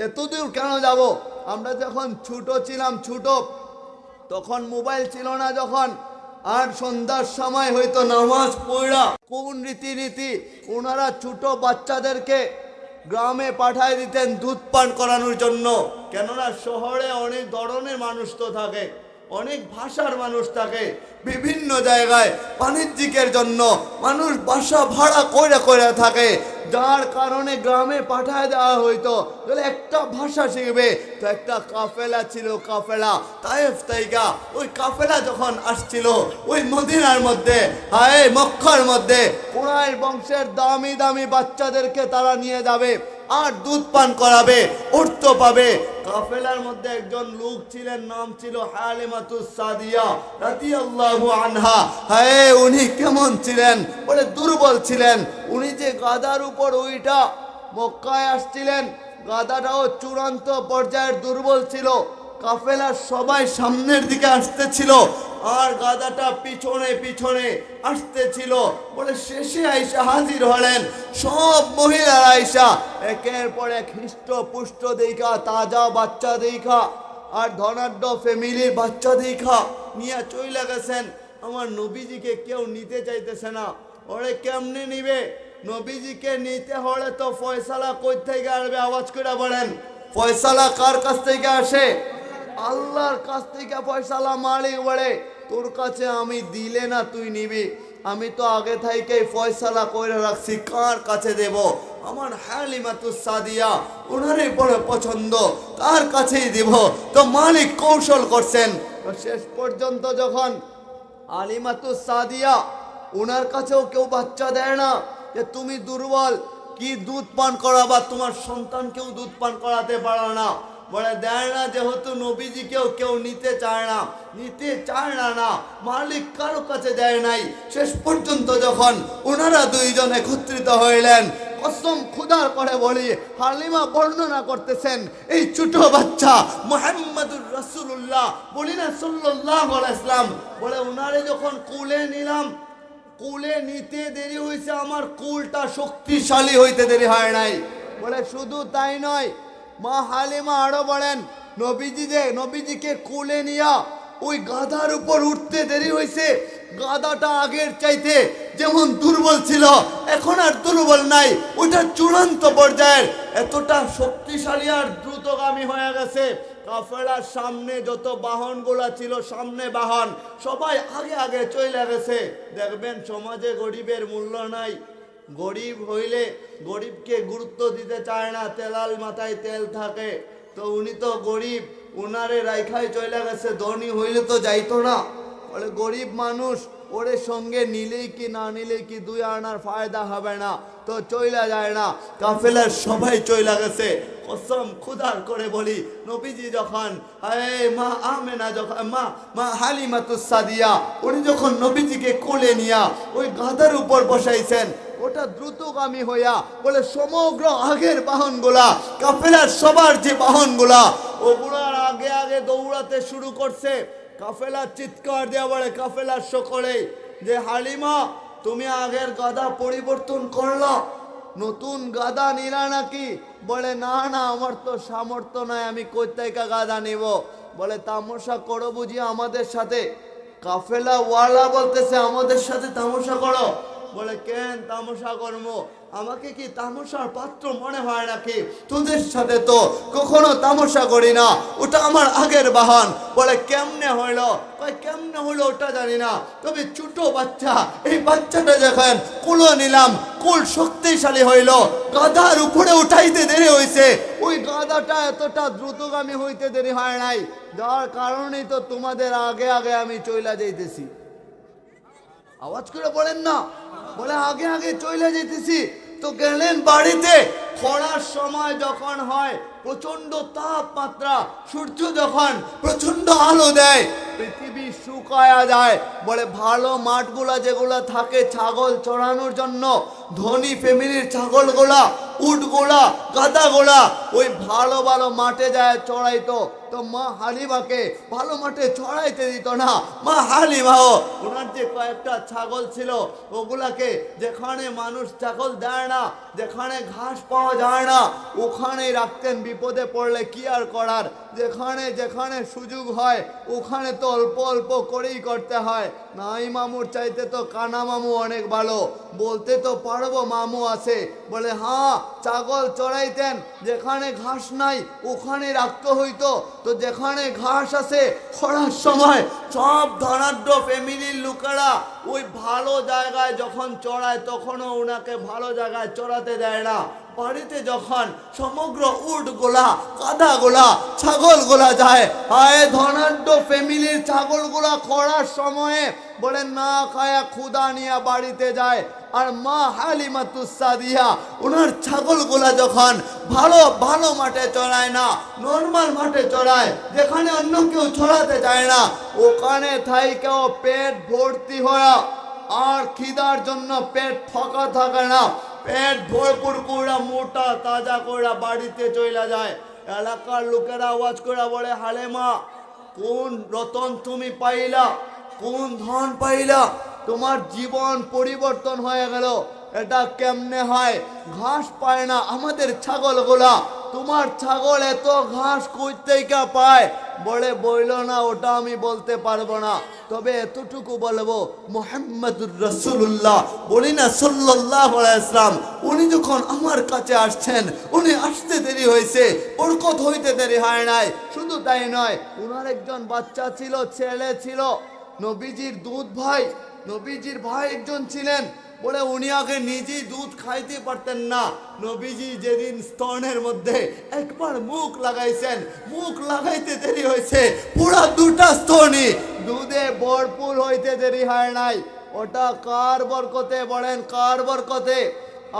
এতদূর কেন যাব? আমরা যখন ছোট ছিলাম, ছোট, তখন মোবাইল ছিল না যখন, আর সন্ধ্যার সময় হয়তো নামাজ পড়া, কোন রীতিনীতি, ওনারা ছোট বাচ্চাদেরকে গ্রামে পাঠায় দিতেন দুধ পান করানোর জন্য। কেননা শহরে অনেক ধরনের মানুষ তো থাকে, অনেক ভাষার মানুষ থাকে, বিভিন্ন জায়গায় বাণিজ্যিকের জন্য মানুষ বাসা ভাড়া কইরা কইরা থাকে, যার কারণে গ্রামে পাঠায় দেওয়া হইতো তাহলে একটা ভাষা শিখবে। তো একটা কাফেলা ছিল, কাফেলা তায়েফ তাইগা, ওই কাফেলা যখন আসছিল ওই মদিনার মধ্যে, হায় মক্কার মধ্যে কুরাইশ বংশের দামি দামি বাচ্চাদেরকে তারা নিয়ে যাবে আর দুধ পান করাবে, অর্থ পাবে। কাফেলার মধ্যে একজন লোক ছিলেন, নাম ছিল হালিমাতুস সাদিয়া রাদিয়াল্লাহু আনহা। হায় উনি কেমন ছিলেন, বলে দুর্বল ছিলেন। উনি যে গাদার উপর ওইটা মক্কায় আসছিলেন, গাদাটাও চূড়ান্ত পর্যায়ের দুর্বল ছিল। কাফেলার সবাই সামনের দিকে আসতেছিল আর গাদাটা পিছনে পিছনে আসতেছিল। বলে শেষে আইসা হাজির হলেন সব মহিলারা, আইসা একের পর এক হৃষ্ট পুষ্ট দেখা, তাজা বাচ্চা দেখা আর ধনাঢ্য ফ্যামিলির বাচ্চা দেখা নিয়ে চইলা গেছেন। আমার নবীজিকে কেউ নিতে চাইতেছে না। ওরে কেমনে নিবে? নবীজিকে নিতে হলে তো ফয়সালা কই থেকে আসবে? আওয়াজ করে বলেন, ফয়সালা কার কাছ থেকে আসে? আল্লাহর কাছ থেকে ফয়সালা মালিক বলে, তোর কাছে আমি দিলে না তুই নিবি, আমি তো আগে থেকে ফয়সালা করে রাখছি কার কাছে দেব। আমার হালিমাতুস সাদিয়া ওনারই বড় পছন্দ, তার কাছেই দিব। তো মালিক কৌশল করছেন। তো শেষ পর্যন্ত যখন হালিমাতুস সাদিয়া, ওনার কাছেও কেউ বাচ্চা দেয় না, যে তুমি দুর্বল, কি দুধ পান করাবা, তোমার সন্তানকেও দুধ পান করাতে পারো না। বলে দেয় না, যেহেতু নবীজিকেও কেউ নিতে চায় না, নিতে চায় না, মালিক কারো কাছে দেয় নাই। শেষ পর্যন্ত যখন ওনারা দুইজন একত্রিত হইলেন, কসম খুদার করে বলি, হালিমা বর্ণনা করতেছেন, এই ছোট বাচ্চা মুহাম্মদুর রাসূলুল্লাহ, বলি না সাল্লাল্লাহু আলাইহি ওয়াসাল্লাম, বলে ওনারে যখন কুলে নিলাম, কুলে নিতে দেরি হয়েছে, আমার কুলটা শক্তিশালী হইতে দেরি হয় নাই। বলে শুধু তাই নয়, মা হালিমা আরো বলেন, নবীজিকে কুলে নিয়া ওই গাধার উপর উঠতে দেরি হয়েছে। গাধাটা আগের চাইতে যেমন দুর্বল ছিল, এখন আর দুর্বল নাই, ওইটা চূড়ান্ত পর্যায়ের, এতটা শক্তিশালী আর দ্রুতগামী হয়ে গেছে। কাফেলার সামনে যত বাহনগুলা ছিল, সামনে বাহন সবাই আগে আগে চলে গেছে। দেখবেন সমাজে গরিবের মূল্য নাই। গরিব হইলে গরিবকে গুরুত্ব দিতে চায় না, তেলাল মাথায় তেল থাকে। তো উনি তো গরিব, উনারে রাইখায় চলে গেছে, ধনী হইলে তো যাইতো না। বলে গরিব মানুষ, ওরে সঙ্গে নিলেই কি না নিলেই কি দুই আনার ফায়দা হবে না, তো চইলা যায় না। কাফেলার সবাই চইলা গেছে। কসম খুদার করে বলি, নবীজি যখন মা আমেনা, যখন মা হালিমাতুস সাদিয়া, উনি যখন নবীজিকে কোলে নিয়া ওই গাধার উপর বসাইছেন, ওটা দ্রুতগামী হইয়া, বলে সমগ্র আগের বাহনগুলা, কাফেলার সবার যে বাহনগুলা, ওগুলার আগে আগে দৌড়াতে শুরু করছে। কাফেলার চিৎকার দেওয়া, বলে কাফেলার সকলে, যে হালিমা তুমি আগের গাধা পরিবর্তন করলা, নতুন গাধা নিলা নাকি? বলে না না, আমার তো সামর্থ্য নাই, আমি কই থেকে গাধা নিব। বলে তামাশা করো বুঝি আমাদের সাথে? কাফেলা ওয়ালা বলতেছে আমাদের সাথে তামাশা করো। বলে কেন তামাশা করবো? আমাকে কি তামাশার পাত্র মনে হয় নাকি? তোদের সাথে তো কখনো তামাশা করি না, ওটা আমার আগের বাহন। বলে কেমনে হইলো? কেমনে হইলো ওটা জানি না, তবে ছোট বাচ্চা, এই বাচ্চাটা যখন কুলো নিলাম, কুল শক্তিশালী হইলো, গাধার উপরে উঠাইতে দেরি হয়েছে, ওই গাধাটা এতটা দ্রুতগামী হইতে দেরি হয় নাই, যার কারণেই তো তোমাদের আগে আগে আমি চইলা যাইতেছি। আওয়াজ করে বলেন না, বলে আগে আগে চলে যেতেছি। তো গেলেন বাড়িতে, খরার সময় যখন হয়, প্রচন্ড তাপমাত্রা, সূর্য যখন প্রচন্ড আলো দেয়, পৃথিবী শুকায়া যায়। বলে ভালো মাঠগুলা যেগুলা থাকে ছাগল চড়ানোর জন্য, ধনী ফ্যামিলির ছাগলগুলা, উটগুলা, গাধাগুলা ওই ভালো ভালো মাঠে যায় চড়াইতো। তো মা হালিমাকে ভালো মাঠে চড়াইতে দিত না। মা হালিমাও ওনার যে কয়েকটা ছাগল ছিল, ওগুলাকে যেখানে মানুষ ছাগল দেয় না, যেখানে ঘাস পাওয়া যায় না, ওখানেই রাখতেন। বিপদে পড়লে কি আর করার, যেখানে যেখানে সুযোগ হয় ওখানে তো অল্প অল্প করেই করতে হয়। নাই মামুর চাইতে তো কানা মামু অনেক ভালো। বলতে তো পারবো মামু আছে। বলে হ্যাঁ, ছাগল চড়াইতেন, যেখানে ঘাস নাই ওখানে রাখতে হইতো, তো যেখানে ঘাস আছে খরার সময় সব ধনাঢ্য ফ্যামিলির লোকেরা ওই ভালো জায়গায় যখন চড়ায় তখনও ওনাকে ভালো জায়গায় চড়াতে দেয় না। বাড়িতে যখন সমগ্র উটগুলা, কাঁধাগুলা, ছাগলগুলা যায়, আয় ধনাঢ্য ফ্যামিলির ছাগলগুলা খরার সময়ে বলে না খায়া ক্ষুধা নিয়ে বাড়িতে যায়। আর মা হালিমাতুস সাদিয়া ওনার ছাগলগুলা যখন ভালো ভালো মাঠে চড়ায় না, নর্মাল মাঠে চড়ায়, যেখানে অন্য কেউ চড়াতে যায় না, ওখানে থাইকেও পেট ভর্তি হয়ে আর খিদার জন্য পেট ফাঁকা থাকে না, পেট ভরপুর করে মোটা তাজা করে বাড়িতে চলে যায়। এলাকার লোকেরা আওয়াজ করে বলে, হালেমা কোন রতন তুমি পাইলা, কোন ধন পাইলা, তোমার জীবন পরিবর্তন হয়ে গেল, এটা কেমনে হয়? ঘাস পায় না আমাদের ছাগলগুলা, তোমার ছাগল এত ঘাস কই থেকে পায়? বলে বইল না, ওটা আমি বলতে পারবো না, তবে এতটুকু বলবো মুহাম্মাদুর রাসূলুল্লাহ বলি না সাল্লাল্লাহু আলাইহি ওয়াসাল্লাম, উনি যখন আমার কাছে আসছেন, উনি আসতে দেরি হয়েছে, বরকত হইতে দেরি হয় নাই। শুধু তাই নয়, উনার একজন বাচ্চা ছিল, ছেলে ছিল, নবীজির দুধ ভাই, নবীজির ভাই একজন ছিলেন। বলে উনি আগে নিজেই দুধ খাইতে পারতেন না, নবীজি যেদিন স্তনের মধ্যে একবার মুখ লাগাইছেন, মুখ লাগাইতে দেরি হয়েছে, পুরা দুটা স্তনই দুধে ভরপুর হইতে দেরি হয় নাই। ওটা কার বরকতে বলেন, কার বরকতে?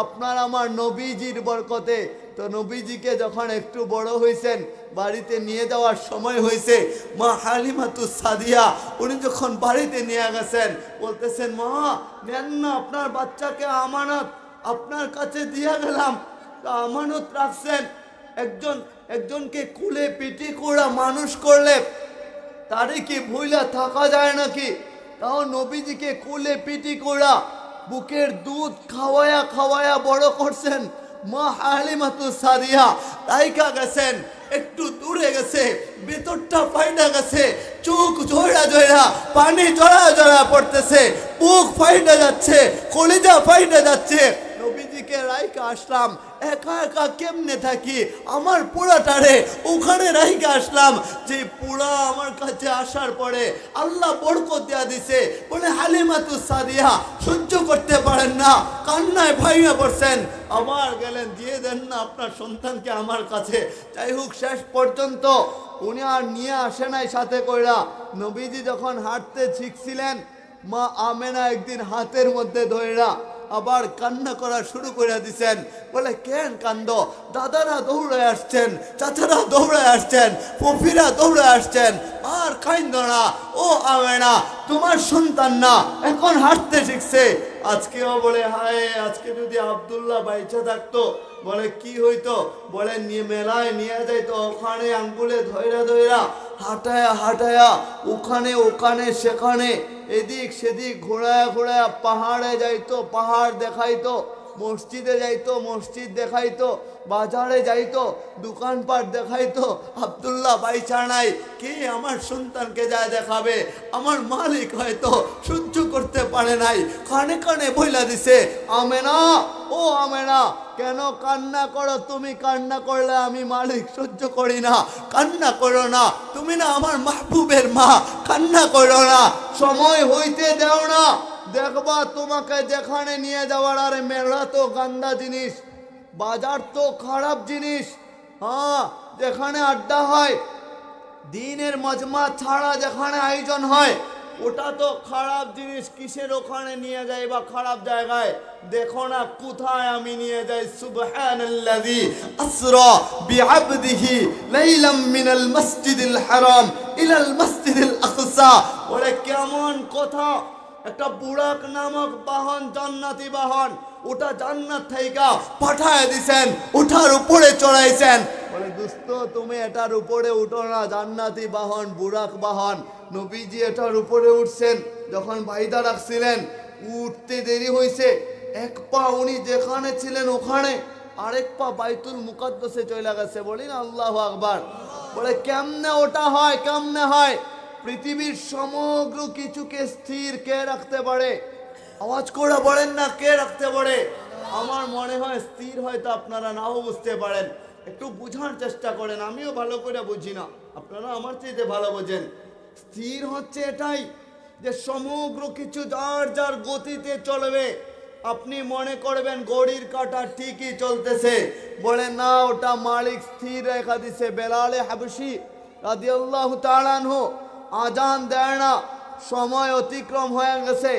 আপনার আমার নবীজির বরকতে। তো নবীজিকে যখন একটু বড় হয়েছেন, বাড়িতে নিয়ে যাওয়ার সময় হয়েছে, মা হালিমাতুস সাদিয়া উনি যখন বাড়িতে নিয়ে গেছেন, বলতেছেন মা নেন না, আপনার বাচ্চাকে আমানত আপনার কাছে দিয়ে গেলাম, তা আমানত রাখছেন। একজনকে কুলে পিটি করে মানুষ করলে তারে কি ভুইলা থাকা যায় নাকি? তাও নবীজিকে কুলে পিটি করে বুকের দুধ খাওয়ায়া খাওয়ায়া বড় করছেন। মা হালিমাতুস সাদিয়া রাইকা গেছেন, একটু দূরে গেছে, ভেতরটা ফাইটা গেছে, চোখ জোড়া জোড়া পানি জড়া জড়া পড়তেছে, বুক ফাইটা যাচ্ছে, কলিজা ফাইটা যাচ্ছে। নবীজিকে রাইকা আসলাম, একা একা কেমনে থাকি, আমার পুরাটারে ওখানে রাইকা আসলাম। যে পুরা আমার কাছে আসার পরে আল্লাহ বরকত দেয়া দিছে। বলে হালিমাতুস সাদিয়া সহ্য করতে পারেন না, কান্নায় ভাইয়া পড়ছেন, আবার গেলেন, দিয়ে দেন না আপনার সন্তানকে আমার কাছে। যাই হোক, শেষ পর্যন্ত উনি আর নিয়ে আসে নাই সাথে কইরা। নবীজি যখন হাঁটতে শিখছিলেন, মা আমেনা একদিন হাতের মধ্যে ধইরা আবার কান্না করা শুরু করে দিছেন। বলে কেন কান্দ? দাদারা দৌড়ে আসছেন, চাচারা দৌড়ে আসছেন, পফিরা দৌড়ে আসছেন, আর কান্দ না, ও আমেনা তোমার সন্তান না, এখন হাঁটতে শিখছে। আজকেও বলে হায়, আজকে যদি আব্দুল্লাহ বাইচা থাকতো, বলে কি হইতো? বলে নিয়ে মেলায় নিয়ে যাইতো, ওখানে আঙ্গুলে ধৈরা ধৈরা হাঁটায়া হাঁটায়া ওখানে ওখানে সেখানে এদিক সেদিক ঘোরায়া ঘোরায়া পাহাড়ে যাইতো, পাহাড় দেখাইতো, মসজিদে যাইতো, মসজিদ দেখাইতো, বাজারে যাইতো, দোকানপাট দেখাইতো। আব্দুল্লাহ বাইচা নাই, কে আমার সন্তানকে যায় দেখাবে? আমার মালিক হয়তো সহ্য করতে পারে নাই, কানে কানে বইলা দিছে, আমেনা ও আমেনা কেন কান্না করো? তুমি কান্না করলে আমি মালিক সহ্য করি না, কান্না করো না, তুমি না আমার মাহবুবের মা, কান্না করো না, সময় হইতে দেও না, দেখবা তোমাকে যেখানে নিয়ে যাওয়ার। আরে মেলা তো গান্দা জিনিস, বাজার তো খারাপ জিনিস, হ্যাঁ যেখানে আড্ডা হয়, দিনের মজমা ছাড়া যেখানে আয়োজন হয়, ওটা তো খারাপ জিনিস। কিসের ওখানে নিয়ে যাই বা খারাপ জায়গায়? দেখো না কোথায় আমি নিয়ে যাই। সুবহানাল্লাযী আসরা বিআবদিহি লাইলাম মিনাল মসজিদিল হারাম ইলাল মসজিদিল আকসা। ওরে কেমন কথা! একটা বুরাক নামক বাহন, জান্নাতি বাহন, ওটা জান্নাত থেকে পাঠায় দিছেন, ওটার উপরে চড়াইছেন। বলে দোস্ত তুমি এটার উপরে উঠো না, জান্নাতি বাহন, বুরাক বাহন। নবীজি এটার উপরে উঠছেন, যখন বাইদা রাখছিলেন, উঠতে দেরি হয়েছে, এক পা উনি যেখানে ছিলেন ওখানে, আরেক পা বাইতুল মুকাদ্দাসে চলে গেছে। বলি না আল্লাহু আকবার। বলে কেমনে ওটা হয়, কেমনে হয়? পৃথিবীর সমগ্র কিছুকে স্থির কে রাখতে পারে? আওয়াজ করে বলেন না, কে রাখতে পারে? আমার মনে হয় স্থির হয়তো আপনারা নাও বুঝতে পারেন, একটু বুঝার চেষ্টা করেন। আমিও ভালো করে বুঝি না, আপনারা আমার চেয়ে ভালো বোঝেন। স্থির হচ্ছে এটাই যে সমগ্র কিছু যার যার গতিতে চলবে। আপনি মনে করবেন ঘড়ির কাঁটা ঠিকই চলতেছে, বলে না, ওটা মালিক স্থির রেখা দিছে। বেলালে হাবশি রাদিয়াল্লাহু তাআলা আনহু আজান দেয় না, সময় অতিক্রম হয়ে গেছে,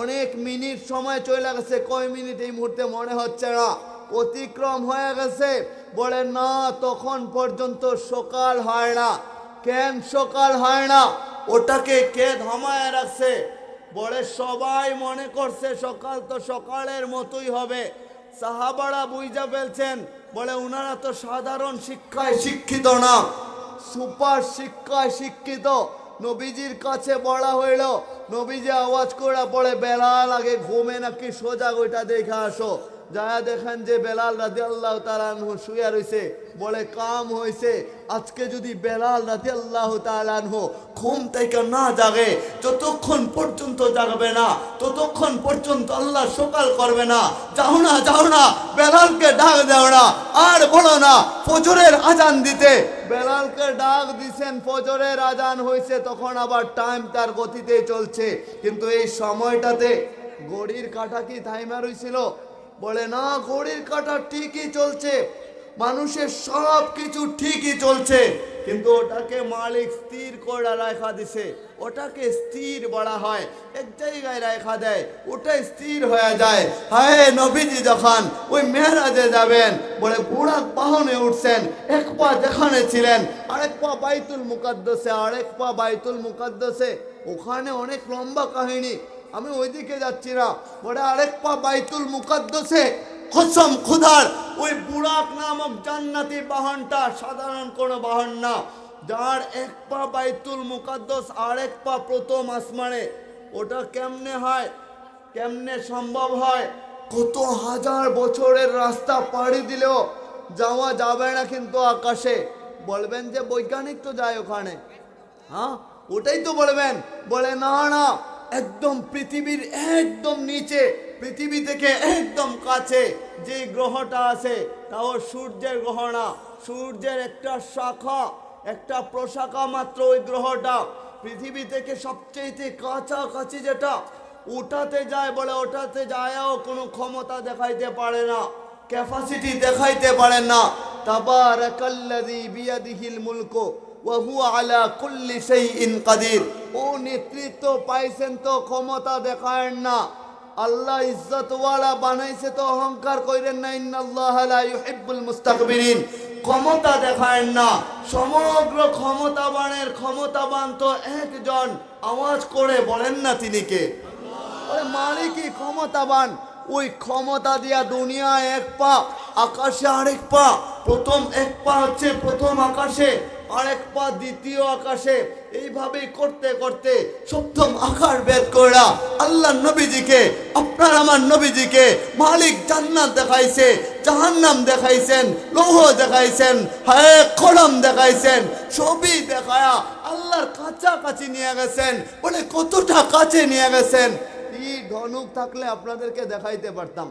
অনেক মিনিট সময় চলে গেছে, কয় মিনিট এই মুহূর্তে মনে হচ্ছে না, অতিক্রম হয়ে গেছে। বলে না, তখন পর্যন্ত সকাল হয় না। কেন সকাল হয় না? ওটাকে কে থামায় রাখছে? বলে সবাই মনে করছে সকাল তো সকালের মতোই হবে। সাহাবারা বুঝা ফেলছেন, বলে উনারা তো সাধারণ শিক্ষায় শিক্ষিত না, সুপার শিক্ষায় শিক্ষিত। নবীজির কাছে বলা হইল, নবীজি আওয়াজ করে পড়ে, বেলাল আগে ঘুমে নাকি সোজা ওইটা দেখে আসো। যায়া দেখেন যে বেলাল রাদিয়াল্লাহু তাআলা আনহু শুয়ে রইছে। বলে কাম হইছে, আজকে যদি বেলাল রাদিয়াল্লাহু তাআলা আনহু ঘুম থেকে না জাগে, যতক্ষণ পর্যন্ত জাগবে না ততক্ষণ পর্যন্ত আল্লাহ সকাল করবে না। যাও না, যাও না, বেলালকে ডাক দাও না, আর বলো না ফজরের আজান দিতে। বেলালকে ডাক দিছেন, ফজরের আজান হয়েছে, তখন আবার টাইম তার গতিতে চলছে। কিন্তু এই সময়টাতে ঘড়ির কাঁটা কি থাইমা রইছিল? বলে না, ঘড়ির কাঁটা ঠিকই চলছে, মানুষের সব কিছু ঠিকই চলছে, কিন্তু ওটাকে মালিক স্থির করে রাখা দিছে। ওটাকে স্থির বলা হয়, এক জায়গায় রাখা দেয়, ওটাই স্থির হয়ে যায়। হায় নবীজি যখন ওই মেহরাজে যাবেন, বলে বুড়াক বাহনে উঠছেন, এক পা যেখানে ছিলেন আরেক পা বাইতুল মুকাদ্দাসে, আরেক পা বাইতুল মুকাদ্দাসে। ওখানে অনেক লম্বা কাহিনী, আমি ওইদিকে যাচ্ছি না। বলে আরেক পা বাইতুল মুকাদ্দাসে, কসম খুদার, ওই বুরাক নামক জান্নাতি বাহনটা সাধারণ কোনো বাহন না, যার এক পা বাইতুল মুকাদ্দাস আর এক পা প্রথম আসমানে। ওটা কেমনে হয়, কেমনে সম্ভব হয়? কত হাজার বছরের রাস্তা পাড়ি দিলেও যাওয়া যাবে না কিন্তু আকাশে। বলবেন যে বৈজ্ঞানিক তো যায় ওখানে, হ্যাঁ ওটাই তো বলবেন। বলে না না, একদম পৃথিবীর একদম নিচে, পৃথিবী থেকে একদম কাছে যে গ্রহটা আছে, তাও সূর্যের গ্রহ না, সূর্যের একটা শাখা, একটা প্রশাখা মাত্র ওই গ্রহটা। পৃথিবী থেকে সবচেয়ে কাছাকাছি যেটা, ওটাতে যায়। বলে ওটাতে যায়ও কোনো ক্ষমতা দেখাইতে পারে না, ক্যাপাসিটি দেখাইতে পারেন না। তাবারাকাল্লাযী বিয়াদিহিল মুলকু ওয়া হুয়া আলা কুল্লি শাইইন কাদির। ও নেতৃত্ব পাইছেন তো ক্ষমতা দেখায়েন না। আল্লাহ ইজ্জতওয়ালা বানাইছে তো অহংকার কইরেন না। ইন্নাল্লাহা লা ইউহিব্বুল মুস্তাকবিরিন। ক্ষমতা দেখায়েন না। সমগ্র ক্ষমতাবানের ক্ষমতাবান তো একজন। আওয়াজ করে বলেন না তিনি কে? আরে মালিকই ক্ষমতাবান। ওই ক্ষমতা দিয়া দুনিয়ায় এক পা, আকাশে আরেক পা। প্রথম এক পা হচ্ছে প্রথম আকাশে, আরেক পা দ্বিতীয় আকাশে। এইভাবে করতে করতে সপ্তম আকার ভেদ কইরা আল্লাহ নবীজিকে, আপনার আমার নবীজিকে মালিক জান্নাত দেখাইছে, জাহান্নাম দেখাইছেন, লৌহ দেখাইছেন, হায় কলম দেখাইছেন, সবই দেখায়া আল্লাহর কাছাকাছি নিয়ে গেছেন। বলে কতটা কাছে নিয়ে গেছেন? তীর ধনুক থাকলে আপনাদেরকে দেখাইতে পারতাম।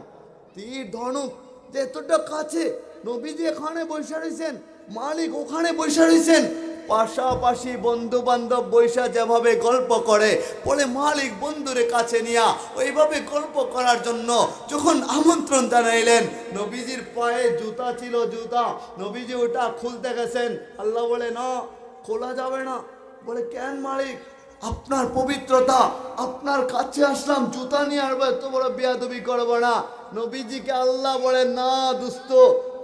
তীর ধনুক যে এতটা কাছে, নবীজি এখানে বসে রয়েছেন, মালিক ওখানে বসে রয়েছেন, পাশাপাশি বন্ধু বান্ধব বৈশা যেভাবে গল্প করে, বলে মালিক বন্ধুরে কাছে নিয়া ওইভাবে গল্প করার জন্য যখন আমন্ত্রণ জানাইলেন, নবীজির পায়ে জুতা ছিল, জুতা নবীজি ওটা খুলতে গেছেন। আল্লাহ বলে না, খোলা যাবে না। বলে কেন মালিক? আপনার পবিত্রতা, আপনার কাছে আসলাম, জুতা নিয়ে আসবো, এত বড় বেয়াদবি করবো না। নবীজিকে আল্লাহ বলে না দোস্ত,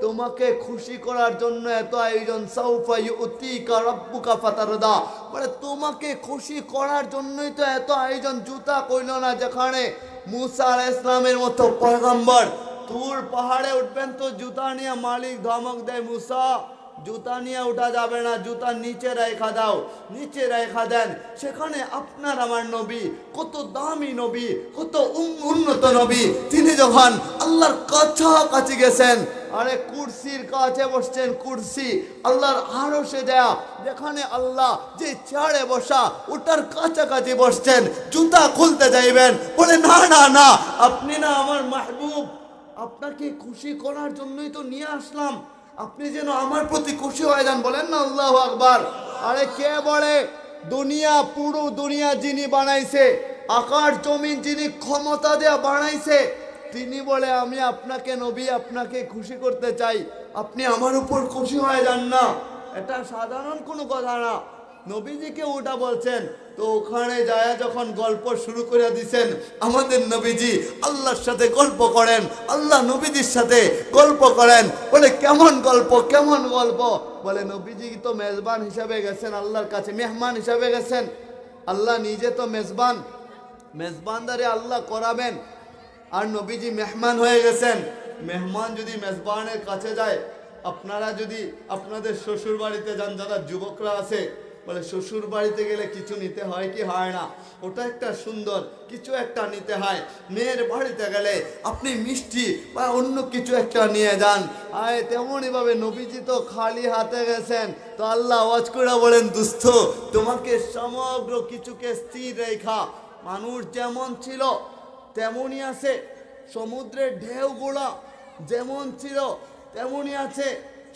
তোমাকে খুশি করার জন্য এত আয়োজন। সাউফা ইউতিকা রাব্বুকা ফাতারদা। বলে তোমাকে খুশি করার জন্যই তো এত আয়োজন। জুতা কইল না, যেখানে মুসা আলাইহিস সালামের মতো পয়গম্বর তুর পাহাড়ে উঠবেন তো জুতা নিয়ে মালিক ধমক দেয়, মুসা জুতা নিয়ে উঠা যাবে না, জুতা নিচে রেখা দাও। নিচে রেখা দেন। সেখানে আপনার আমার নবী, কত দামি নবী, কত উন্নত নবী, তিনি যখন আল্লাহর কাছাকাছি গেছেন, আরে কুরসির কাছে বসছেন, কুরসি আল্লাহর আরশে দেয়া, যেখানে আল্লাহ যে চেয়ারে বসা ওটার কাছাকাছি বসছেন, জুতা খুলতে যাইবেন, বলে না না না, আপনি না আমার মাহবুব, আপনাকে খুশি করার জন্যই তো নিয়ে আসলাম, আপনি যেন আমার প্রতি খুশি হয়ে যান। বলেন না আল্লাহু আকবার। আরে কে বলে দুনিয়া, পুরো দুনিয়া যিনি বানাইছে, আকাশ জমিন যিনি ক্ষমতা দেয়া বানাইছে, তিনি বলে আমি আপনাকে নবী, আপনাকে খুশি করতে চাই, আপনি আমার উপর খুশি হয়ে যান না। এটা সাধারণ কোনো কথা না, নবীজিকে ওটা বলছেন। তো ওখানে যায় যখন গল্প শুরু করে দিছেন, আমাদের নবীজি আল্লাহর সাথে গল্প করেন, আল্লাহ নবীজির সাথে গল্প করেন। বলে কেমন গল্প, কেমন গল্প? বলে নবীজি তো মেজবান হিসাবে গেছেন আল্লাহর কাছে, মেহমান হিসাবে গেছেন, আল্লাহ নিজে তো মেজবান, মেজবানদারে আল্লাহ করাবেন, আর নবীজি মেহমান হয়ে গেছেন। মেহমান যদি মেজবানের কাছে যায়, আপনারা যদি আপনাদের শ্বশুর বাড়িতে যান, যারা যুবকরা আছে, বলে শ্বশুর বাড়িতে গেলে কিছু নিতে হয় কি হয় না? ওটা একটা সুন্দর কিছু একটা নিতে হয়। মেয়ের বাড়িতে গেলে আপনি মিষ্টি বা অন্য কিছু একটা নিয়ে যান। আয় তেমনই ভাবে নবীজি তো খালি হাতে গেছেন, তো আল্লাহ আওয়াজ করে বলেন, দুস্থ তোমাকে সমগ্র কিছুকে স্থির রেখা, মানুষ যেমন ছিল তেমনই আছে, সমুদ্রের ঢেউগুলা যেমন ছিল তেমনই আছে।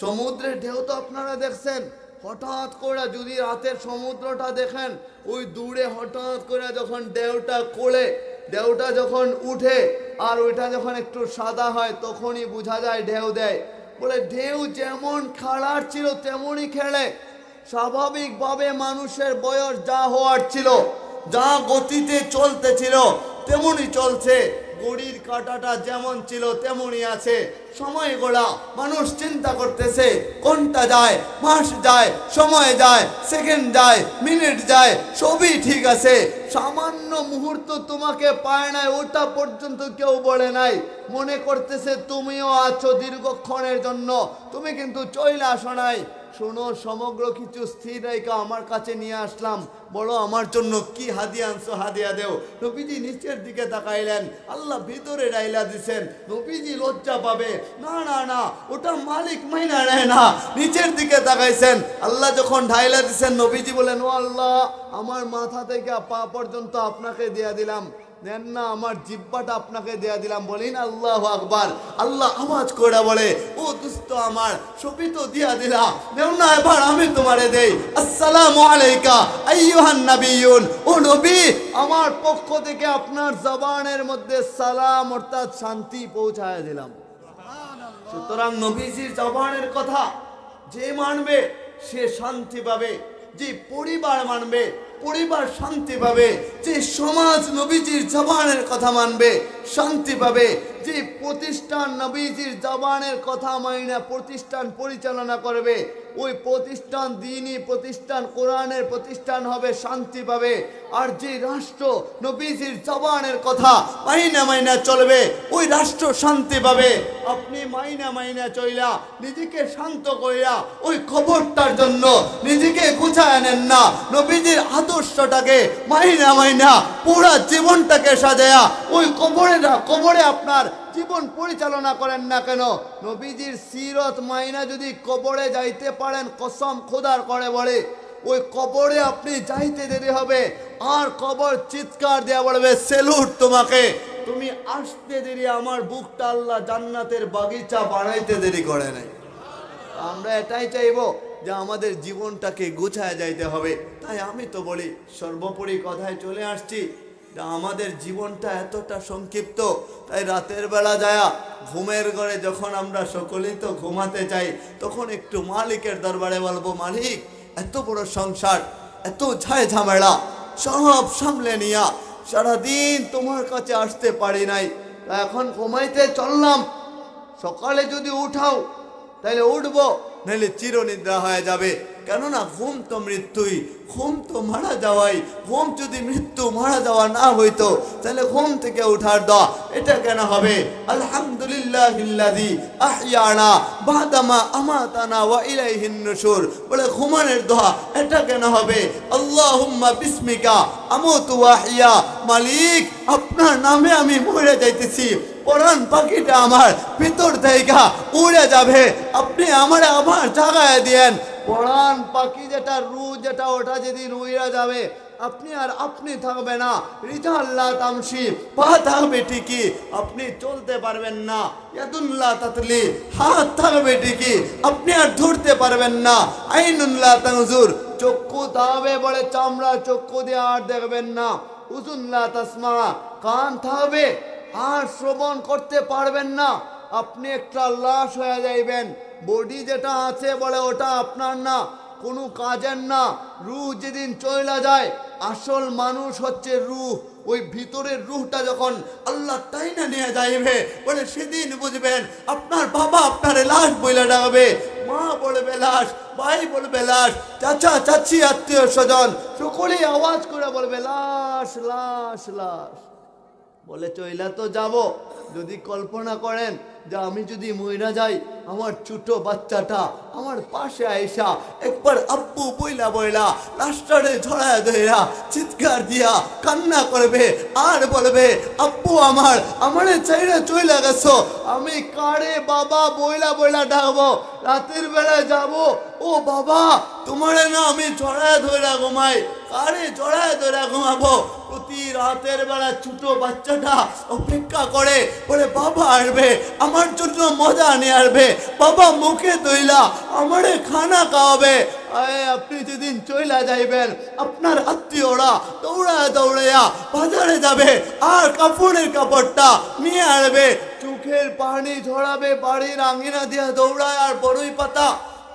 সমুদ্রের ঢেউ তো আপনারা দেখছেন, হঠাৎ করে যদি রাতের সমুদ্রটা দেখেন, ওই দূরে হঠাৎ করে যখন ঢেউটা কোলে, ঢেউটা যখন উঠে আর ওইটা যখন একটু সাদা হয়, তখনই বোঝা যায় ঢেউ দেয়। বলে ঢেউ যেমন খেলার ছিল তেমনই খেলে। স্বাভাবিকভাবে মানুষের বয়স যা হওয়ার ছিল, যা গতিতে চলতেছিল তেমনই চলছে। ঘড়ির কাঁটাটা যেমন ছিল তেমনই আছে। সময়গুলা মানুষ চিন্তা করতেছে, কোনটা যায়, মাস যায়, সময় যায়, সেকেন্ড যায়, মিনিট যায়, সবই ঠিক আছে। সামান্য মুহূর্ত তোমাকে পায় নাই, ওটা পর্যন্ত কেউ বলে নাই। মনে করতেছে তুমিও আছো দীর্ঘক্ষণের জন্য, তুমি কিন্তু চলে আসো নাই। শোনো, সমগ্র কিছু স্থির রেখা আমার কাছে নিয়ে আসলাম, বলো আমার জন্য কি হাদিয়া আনছো, হাদিয়া দেও। নবীজি নিচের দিকে তাকাইলেন, আল্লাহ ভিতরে ডাইলা দিছেন, নবীজি লজ্জা পাবে, না না না, ওটা মালিক মাইনা নেয় না। নিচের দিকে তাকাইছেন, আল্লাহ যখন ঢাইলা দিছেন, নবীজি বলেন, ও আল্লাহ, আমার মাথা থেকে পা পর্যন্ত আপনাকে দিয়া দিলাম, নেন না আমার জিব্বাটা আপনাকে দেয়া দিলাম। বলিন আল্লাহু আকবার। আল্লাহ আওয়াজ করে বলে, ও দুস্থ আমার, সবই তো দিয়া দিলা, নেও না এবার আমি তোমারে দেই। আসসালামু আলাইকা আইয়ুহান নবিয়ুন, ও নবী, আমার পক্ষ থেকে আপনার জবানের মধ্যে সালাম অর্থাৎ শান্তি পৌঁছায় দিলাম। সুতরাং নবীজির জবানের কথা যে মানবে সে শান্তি পাবে, যে পরিবার মানবে পরিবার শান্তি পাবে, যে সমাজ নবীজির জবানের কথা মানবে শান্তি পাবে, যে প্রতিষ্ঠান নবীজির জবানের কথা মাইনা প্রতিষ্ঠান পরিচালনা করবে, ওই প্রতিষ্ঠান দ্বীনি প্রতিষ্ঠান, কোরআনের প্রতিষ্ঠান হবে, শান্তি পাবে। আর যে রাষ্ট্র নবীজির জবানের কথা মাইনা মাইনা চলবে, ওই রাষ্ট্র শান্তি পাবে। আপনি মাইনা মাইনা চইলা নিজেকে শান্ত কইরা ওই খবরটার জন্য নিজেকে গুছায় নেন না, নবীজির আদর্শটাকে মাইনা মাইনা পুরা জীবনটাকে সাজায়া ওই কবরে আপনার জীবন পরিচালনা করেন না কেন? নবীজির সিরত মাইনা যদি কবরে যাইতে পারেন, কসম খোদার করে বলে, ওই কবরে আপনি যাইতে দেরি হবে, আর কবর চিৎকার দেয়া বলবে, সেলুট তোমাকে, তুমি আসতে দেরি, আমার বুকটা আল্লাহ জান্নাতের বাগিচা বানাইতে দেরি করে নাই। আমরা এটাই চাইবো যে আমাদের জীবনটাকে গুছায় যাইতে হবে। তাই আমি তো বলি, সর্বোপরি কথায় চলে আসছি, আমাদের জীবনটা এতটা সংক্ষিপ্ত, তাই রাতের বেলা যায়া ঘুমের ঘরে যখন আমরা সকলেই তো ঘুমাতে চাই, তখন একটু মালিকের দরবারে বলবো, মালিক, এত বড় সংসার, এত ঝায় ঝামেলা সব সামলে নিয়া সারাদিন তোমার কাছে আসতে পারি নাই, তা এখন ঘুমাইতে চললাম, সকালে যদি উঠাও তাহলে উঠবো, নাহলে চিরনিদ্রা হয়ে যাবে। কেননা ঘুম তো মৃত্যুই, ঘুম তো মারা যাওয়াই। ঘুম যদি মৃত্যু মারা যাওয়া না হইতো, তাহলে ঘুম থেকে উঠার দোয়া এটা কেন হবে? আলহামদুলিল্লাহিল্লাযী আহইয়ানা বাদামা আমাতানা ওয়া ইলাইহিন নুশুর, বলে ঘুমানোর দোয়া এটা কেন হবে? আল্লাহুম্মা বিসমিকা আমুতু ওয়া আহইয়া, মালিক আপনার নামে আমি মরে যাইতেছি, পরাণ পাখিটা আমার ভিতর থেকে উড়ে যাবে, আপনি আমার আবার জাগায় দিয়েন, পরাণ পাখি যেটা রু যেটা ওটা যেদিন উইরা যাবে আপনি আর আপনি থাকবে না, রিজাল্লাহ তামশি, পা থাকবে ঠিকই, আপনি চলতে পারবেন না, ইয়াদুল্লাহ তাতলি, হাত থাকবে ঠিকই, আপনি আর ধরতে পারবেন না, আইনুল্লাহ তানজুর, চক্ষু থাকবে বলে চামড়া, চক্ষু দিয়ে আর দেখবেন না, উজুল্লাহ তাসমা, কান থাকবে আর শ্রবণ করতে পারবেন না, আপনি একটা লাশ হয়ে যাইবেন, বডি যেটা আছে বলে ওটা আপনার না, কোনো কাজের না, রূহ যেদিন চলে যায়, আসল মানুষ হচ্ছে রূহ, ওই ভিতরের রূহটা যখন আল্লাহ টাইনা নিয়ে যাইবে বলে সেদিন বুঝবেন আপনার বাবা আপনার লাশ বইলা ডাকবে, মা বলবে লাশ, ভাই বলবে লাশ, চাচা চাচি আত্মীয় স্বজন সকলেই আওয়াজ করে বলবে লাশ লাশ লাশ। বলে চইলা তো যাব, যদি কল্পনা করেন যে আমি যদি মইরা যাই, আমার ছোট বাচ্চাটা আমার পাশে আইসা একবার আব্বু বইলা বইলা লাশটারে ঝড়ায় ধইরা চিৎকার দিয়া কান্না করবে আর বলবে আব্বু আমারে চাইরা চইলা গেছো, আমি কারে বাবা বইলা বইলা ডাকবো, রাতের বেলায় যাব, ও বাবা তোমারে না আমি ঝড়ায় ধইরা ঘুমাই, কারে ঝড়ায় ধইরা ঘুমাবো, প্রতি রাতের বেলা ছোট বাচ্চাটা অপেক্ষা করে বলে বাবা আসবে আমার জন্য মজা নিয়ে আসবে, বাবা মুখে দইলা আমারে খানা খাওয়াবে। আপনি যেদিন চইলা যাইবেন আপনার আত্মীয়রা দৌড়ায় দৌড়াইয়া বাজারে যাবে আর কাপড়ের কাপড়টা নিয়ে আসবে, চোখের পানি ঝরাবে, বাড়ির আঙিনা দিয়া দৌড়ায় আর বড়ই পাতা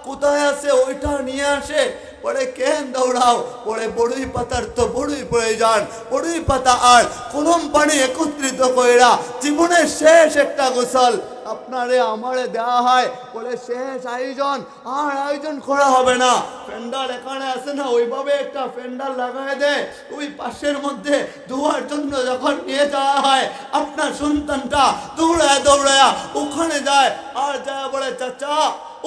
কোথায় আছে ওইটা নিয়ে আসে, পরে কেন দৌড়াও, পরে বড়ই পাতার তো বড়ই প্রয়োজন, বড়ই পাতা আর কলম পানি একত্রিত কইরা জীবনের শেষ একটা গোসল আপনারে আমারে দেওয়া হয়, বলে শেষ আয়োজন, আর আয়োজন করা হবে না, প্যান্ডাল এখানে আছে না ওইভাবে একটা প্যান্ডাল লাগাই দেয়, ওই পাশের মধ্যে ধোয়ার জন্য যখন নিয়ে যাওয়া হয় আপনার সন্তানটা দৌড়ায় দৌড়ায় ওখানে যায় আর যায় বলে চাচা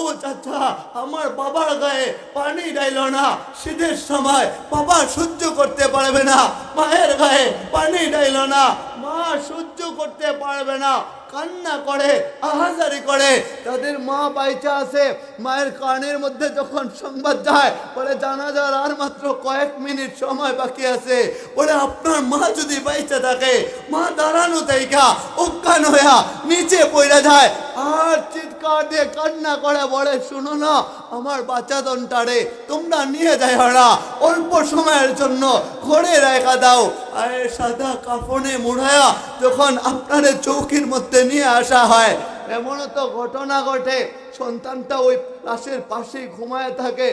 ও চাচা আমার বাবার গায়ে পানি ডাইলো না, শীতের সময় বাবা সহ্য করতে পারবে না, মায়ের গায়ে পানি ডাইলো না, মা সহ্য করতে পারবে না, কান্না করে আহাজারি করে, তাদের মা বাইচা আছে, মায়ের কানের মধ্যে যখন সংবাদ যায় বলে জানাজার আর মাত্র কয়েক মিনিট সময় বাকি আছে, বলে আপনার মা যদি বাইচা থাকে, মা দাঁড়ানো তাইকা অজ্ঞান হইয়া নিচে পড়ে যায় আর চিৎকার দিয়ে কান্না করে বলে শুনো না আমার বাচ্চাদনটারে তোমরা নিয়ে যায় ওরা অল্প সময়ের জন্য ঘরে রেখা দাও, আর সাদা কাফনে মুড়ায়া যখন আপনাদের চৌকির মধ্যে নিয়ে আসা হয়, এমনও তো ঘটনা ঘটে সন্তানটা ওই লাশের পাশেই ঘুমায় থাকে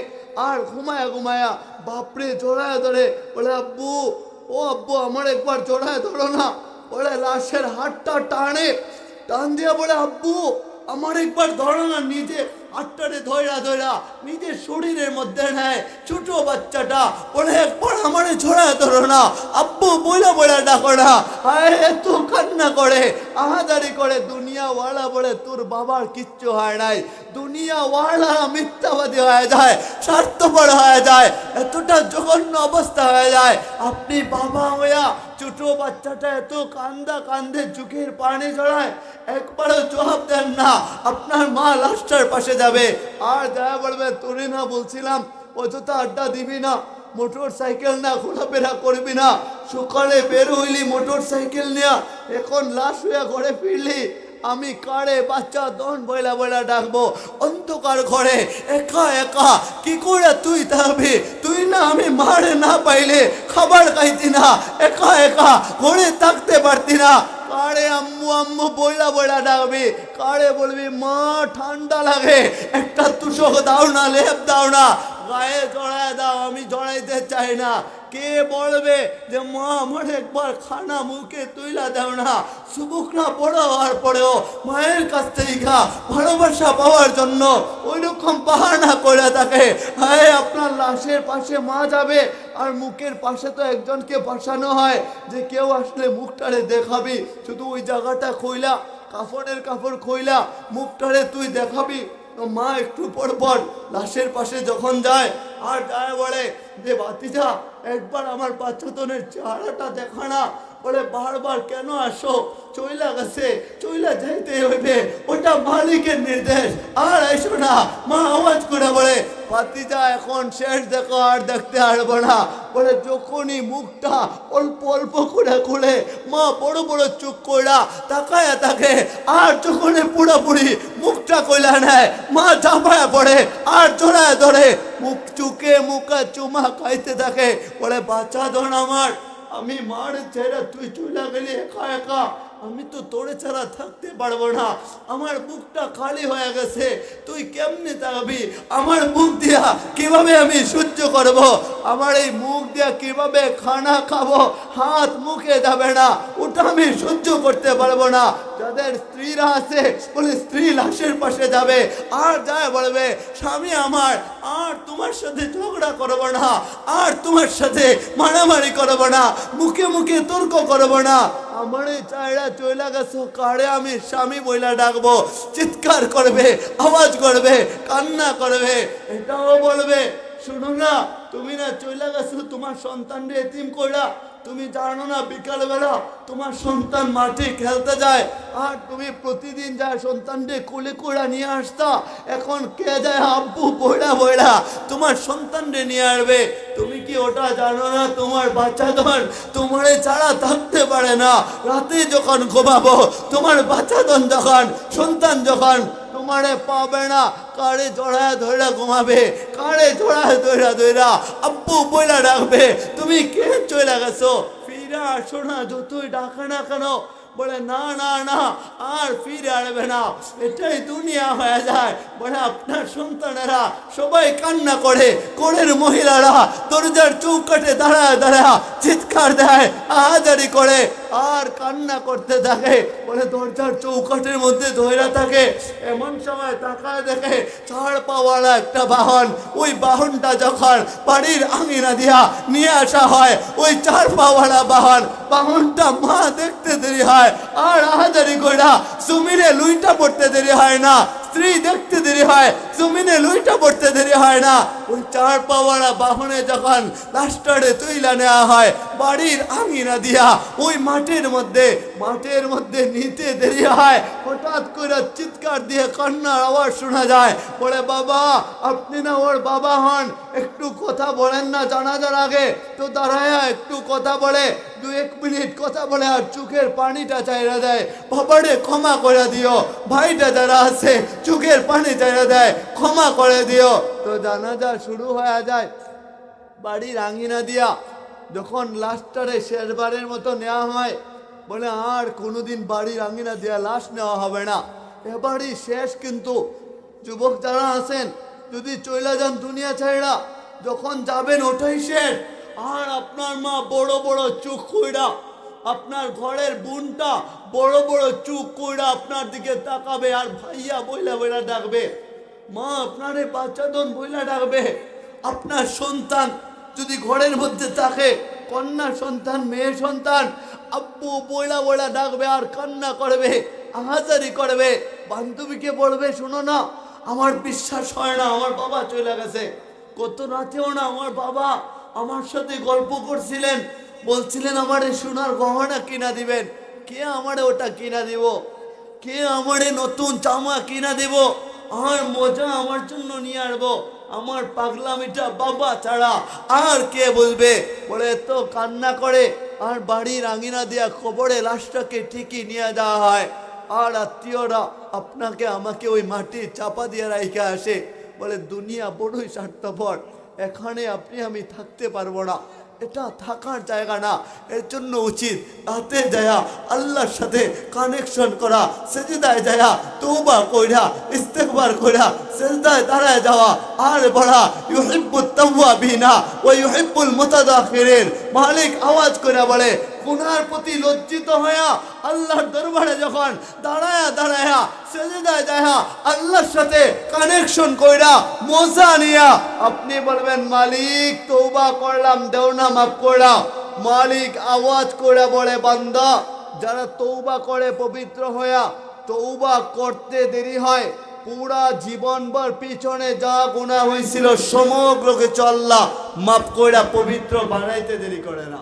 আর ঘুমায়া ঘুমায়া বাপরে জড়ায় ধরে বলে আব্বু ও আব্বু আমার একবার জড়ায় ধরো না, বলে লাশের হাতটা টান দিয়া বলে আব্বু আমার একবার ধরো না, নিজে হাতটারে ধৈরা ধৈরা নিজের শরীরের মধ্যে নেয়, ছোট বাচ্চাটা বলে একবার আমারে ছড়ায় ধরো না, আব্বু বইলা বইলা ডাকো না, এত কান্না করে আহাজারি করে, দুনিয়াওয়ালা বলে তোর বাবার কিচ্ছু হয় নাই, দুনিয়াওয়ালা মিথ্যাবাদী হয়ে যায়, স্বার্থপর হয়ে যায়, এতটা জঘন্য অবস্থা হয়ে যায়, আপনি বাবা হইয়া ছোট বাচ্চাটা এত কান্দে চোখের পানি ঝরায়, একবারও জবাব দেন না, আপনার মা লাশটার পাশে যাবে আর যা বলবে তোরে না বলছিলাম অযথা আড্ডা দিবি না, মোটর সাইকেল না ঘোরাফেরা করবি না, সকালে বের হইলি মোটর সাইকেল নিয়ে, এখন লাশ হইয়া ঘরে ফিরলি, আমি কারে বাচ্চা দন বইলা বইলা ডাকবো, অন্ধকার ঘরে একা একা কি করে তুই থাকবি, তুই না আমি মারে না পাইলে খাবার খাইতি না, একা একা ঘরে থাকতে পারতি না, কারে আম্মু আম্মু বইলা বইলা ডাকবি, কারে বলবি মা ঠান্ডা লাগে একটা তুষক দাও না, লেপ দাও না, গায়ে জড়ায় দাও, আমি জড়াইতে চাই না, কে বলবে যে মা আমার একবার খানা মুখে তুইলা দাও না, সুবুকরা বড় হওয়ার পরেও মায়ের কাছ থেকে ভালোবাসা পাওয়ার জন্য ওই রকম বাহানা করে থাকে, হ্যাঁ আপনার লাশের পাশে মা যাবে আর মুখের পাশে তো একজনকে বসানো হয় যে কেউ আসলে মুখটারে দেখাবি, শুধু ওই জায়গাটা খইলা কাপড়ের কাপড় খইলা মুখটারে তুই দেখাবি, মা একটু পর লাশের পাশে যখন যায় আর যায় বলে যে ভাতিজা একবার আমার বাচ্চাতনের চেহারাটা দেখা না, বলে বারবার কেন আসো, চইলা গেছে চইলা যাইতে হইবে, ওটা মালিকের নির্দেশ, আর আইসো না, মা আওয়াজ করে বলে ভাতিজা এখন শেষ দেখো আর দেখতে পারবো না। বলে যখনই মুখটা অল্প অল্প করে খুলে মা বড় বড় চোখ কইরা তাকায়া থাকে, আর যখন পুরোপুরি মুখটা কইলা নেয় মা চাপায়া পড়ে আর জড়ায় ধরে মুখ চুকে মুখা চুমা খাইতে থাকে। বলে বাচ্চা ধন আমার, আমি মার ছেড়ে তুই চলে গেলি একা একা, আমি তো তোরে ছাড়া থাকতে পারবো না, আমার বুকটা খালি হয়ে গেছে, তুই কেমনে থাকবি, আমার মুখ দিয়া কিভাবে আমি সহ্য করব, আমার এই মুখ দিয়া কিভাবে খানা খাবো, হাত মুখে যাবে না, ওটা আমি সহ্য করতে পারবো না। যাদের স্ত্রীরা আছে বলে স্ত্রী লাশের পাশে যাবে আর যায় বলবে স্বামী আমার আর তোমার সাথে ঝগড়া করবো না, আর তোমার সাথে মারামারি করবো না, মুখে মুখে তর্ক করবো না, আমার এই চাইড়া চইলা গেছো কারে আমি স্বামী বইলা ডাকবো, চিৎকার করবে, আওয়াজ করবে, কান্না করবে, এটাও বলবে শুনো না তুমি না চইলা গেছো তোমার সন্তানরে এতিম কইরা, তুমি জানো না বিকালবেলা তোমার সন্তান মাঠে খেলতে যায় আর তুমি প্রতিদিন যায় সন্তানরে কোলে কোড়া নিয়ে আসতা, এখন কে যায় আব্বু বইড়া বইড়া তোমার সন্তানরে নিয়ে আসবে, তুমি কি ওটা জানো না তোমার বাচ্চা ধন তোমারে ছাড়া থাকতে পারে না, রাতে যখন ঘুমাবো তোমার বাচ্চা ধন যখন সন্তান যখন তোমারে পাবে না, কারে জড়ায় ধইরা ঘুমাবে, কারে জড়ায় ধইরা ধইরা আব্বু বইলা ডাকবে, তুমি কে চলে গেছো ফিরে আসো না, যতই ডাকা না কেন বলে না না না আর ফিরে আসবে না, এটাই দুনিয়া হয়ে যায়। বলে আপনার সন্তানেরা সবাই কান্না করে, কোরের মহিলারা দরজার চৌকাঠে দাঁড়ায় দাঁড়ায় চিৎকার দেয়, আহাজারি করে আর কান্না করতে থাকে। বলে দরজার চৌকাঠের মধ্যে ধইরা থাকে, এমন সময় তাকায় দেখে চার পাওয়ালা একটা বাহন, ওই বাহনটা যখন বাড়ির আঙিনা দিয়া নিয়ে আসা হয়, ওই চার পাওয়ালা বাহনটা মা দেখতে দেরি হয় আর আহাজারি কইরা জমিনে লুইটা পড়তে দেরি হয় না, স্ত্রী দেখতে দেরি হয়, জমিনে লুইটা পড়তে দেরি হয় না, ওই চার পাওয়ালা বাহনে যখন লাস্টারে তুইলা নেওয়া হয় বাড়ির আঙিনা দিয়া ওই মাঠের মধ্যে নিতে দেরি হয়, হঠাৎ করে চিৎকার দিয়ে কান্নার আওয়াজ শোনা যায়। বলে বাবা আপনি না ওর বাবা হন, একটু কথা বলেন না, জানাজার আগে তো দাঁড়ায় একটু কথা বলে, 2-1 মিনিট কথা বলে আর চোখের পানিটা চাইরা দেয়, বাবারে ক্ষমা করে দিও, ভাইটা যারা আছে চোখের পানি চাইরা দেয়, ক্ষমা করে দিও। তো জানাজা শুরু হয়ে যায় বাড়ির আঙিনা দিয়া, যখন লাশটারে শেষবারের মতো নেওয়া হয়, বলে আর কোনোদিন বাড়ির আঙিনা দিয়া লাশ নেওয়া হবে না, এবারই শেষ। কিন্তু যুবক যারা আছেন যদি চইলা যান দুনিয়া ছাইড়া, যখন যাবেন ওটাই শেষ। আর আপনার মা বড় বড় চোখ কইরা, আপনার ঘরের বোনটা বড় বড় চোখ কইরা আপনার দিকে তাকাবে আর ভাইয়া বইলা বইলা ডাকবে, মা আপনারে বাচ্চা দন বইলা ডাকবে। আপনার সন্তান যদি ঘরের মধ্যে থাকে, কন্যা সন্তান মেয়ে সন্তান, আব্বু বইলা বইলা ডাকবে আর কান্না করবে, আহাজারি করবে। বান্ধবীকে বলবে শোনো না আমার বিশ্বাস হয় না আমার বাবা চলে গেছে, কত রাতেও না আমার বাবা আমার সাথে গল্প করছিলেন, বলছিলেন আমারে সোনার গহনা কিনা দিবেন, কে আমারে ওটা কিনা দিব, কে আমারে নতুন জামা কিনা দিব, আর মজা আমার জন্য নিয়ে আসবো, আমার পাগলামিটা বাবা ছাড়া আর কে বলবে। বলে তো কান্না করে আর বাড়ির আঙিনা দিয়া কবরে লাশটাকে ঠিকই নিয়ে যাওয়া হয়, আর আত্মীয়রা আপনাকে আমাকে ওই মাটি চাপা দিয়ে রাইখা আসে। বলে দুনিয়া বড়ই স্বার্থপর, এখানে আপনি আমি থাকতে পারবো না, এটা থাকার জায়গা না, এর জন্য উচিত রাতে যায়া আল্লাহর সাথে কানেকশন করা, সেজদায় যায়া তওবা কইরা ইস্তেগফার কইরা সেজদায় দাঁড়ায় যাওয়া আর বলা ইউহিব্বুত তাওয়াবিনা ওয়া ইউহিব্বুল মুতাদাখিরিন। মালিক আওয়াজ করে বলে গুনার প্রতি লজ্জিত হয়া আল্লাহর দরবারে যখন দাঁড়ায়া দাঁড়ায়া সেজদায় যায়া আল্লাহর সাথে কানেকশন কইরা মজা নিয়া আপনি বলবেন মালিক তওবা করলাম, দেও না মাফ করা। মালিক আওয়াজ করে বলে বান্দা যারা তওবা করে পবিত্র হয়া, তওবা করতে দেরি হয়, পুরা জীবনভর পিছনে যা গুনাহ হয়েছিল সমগ্রকে আল্লাহ মাফ কইরা পবিত্র বানাইতে দেরি করে না।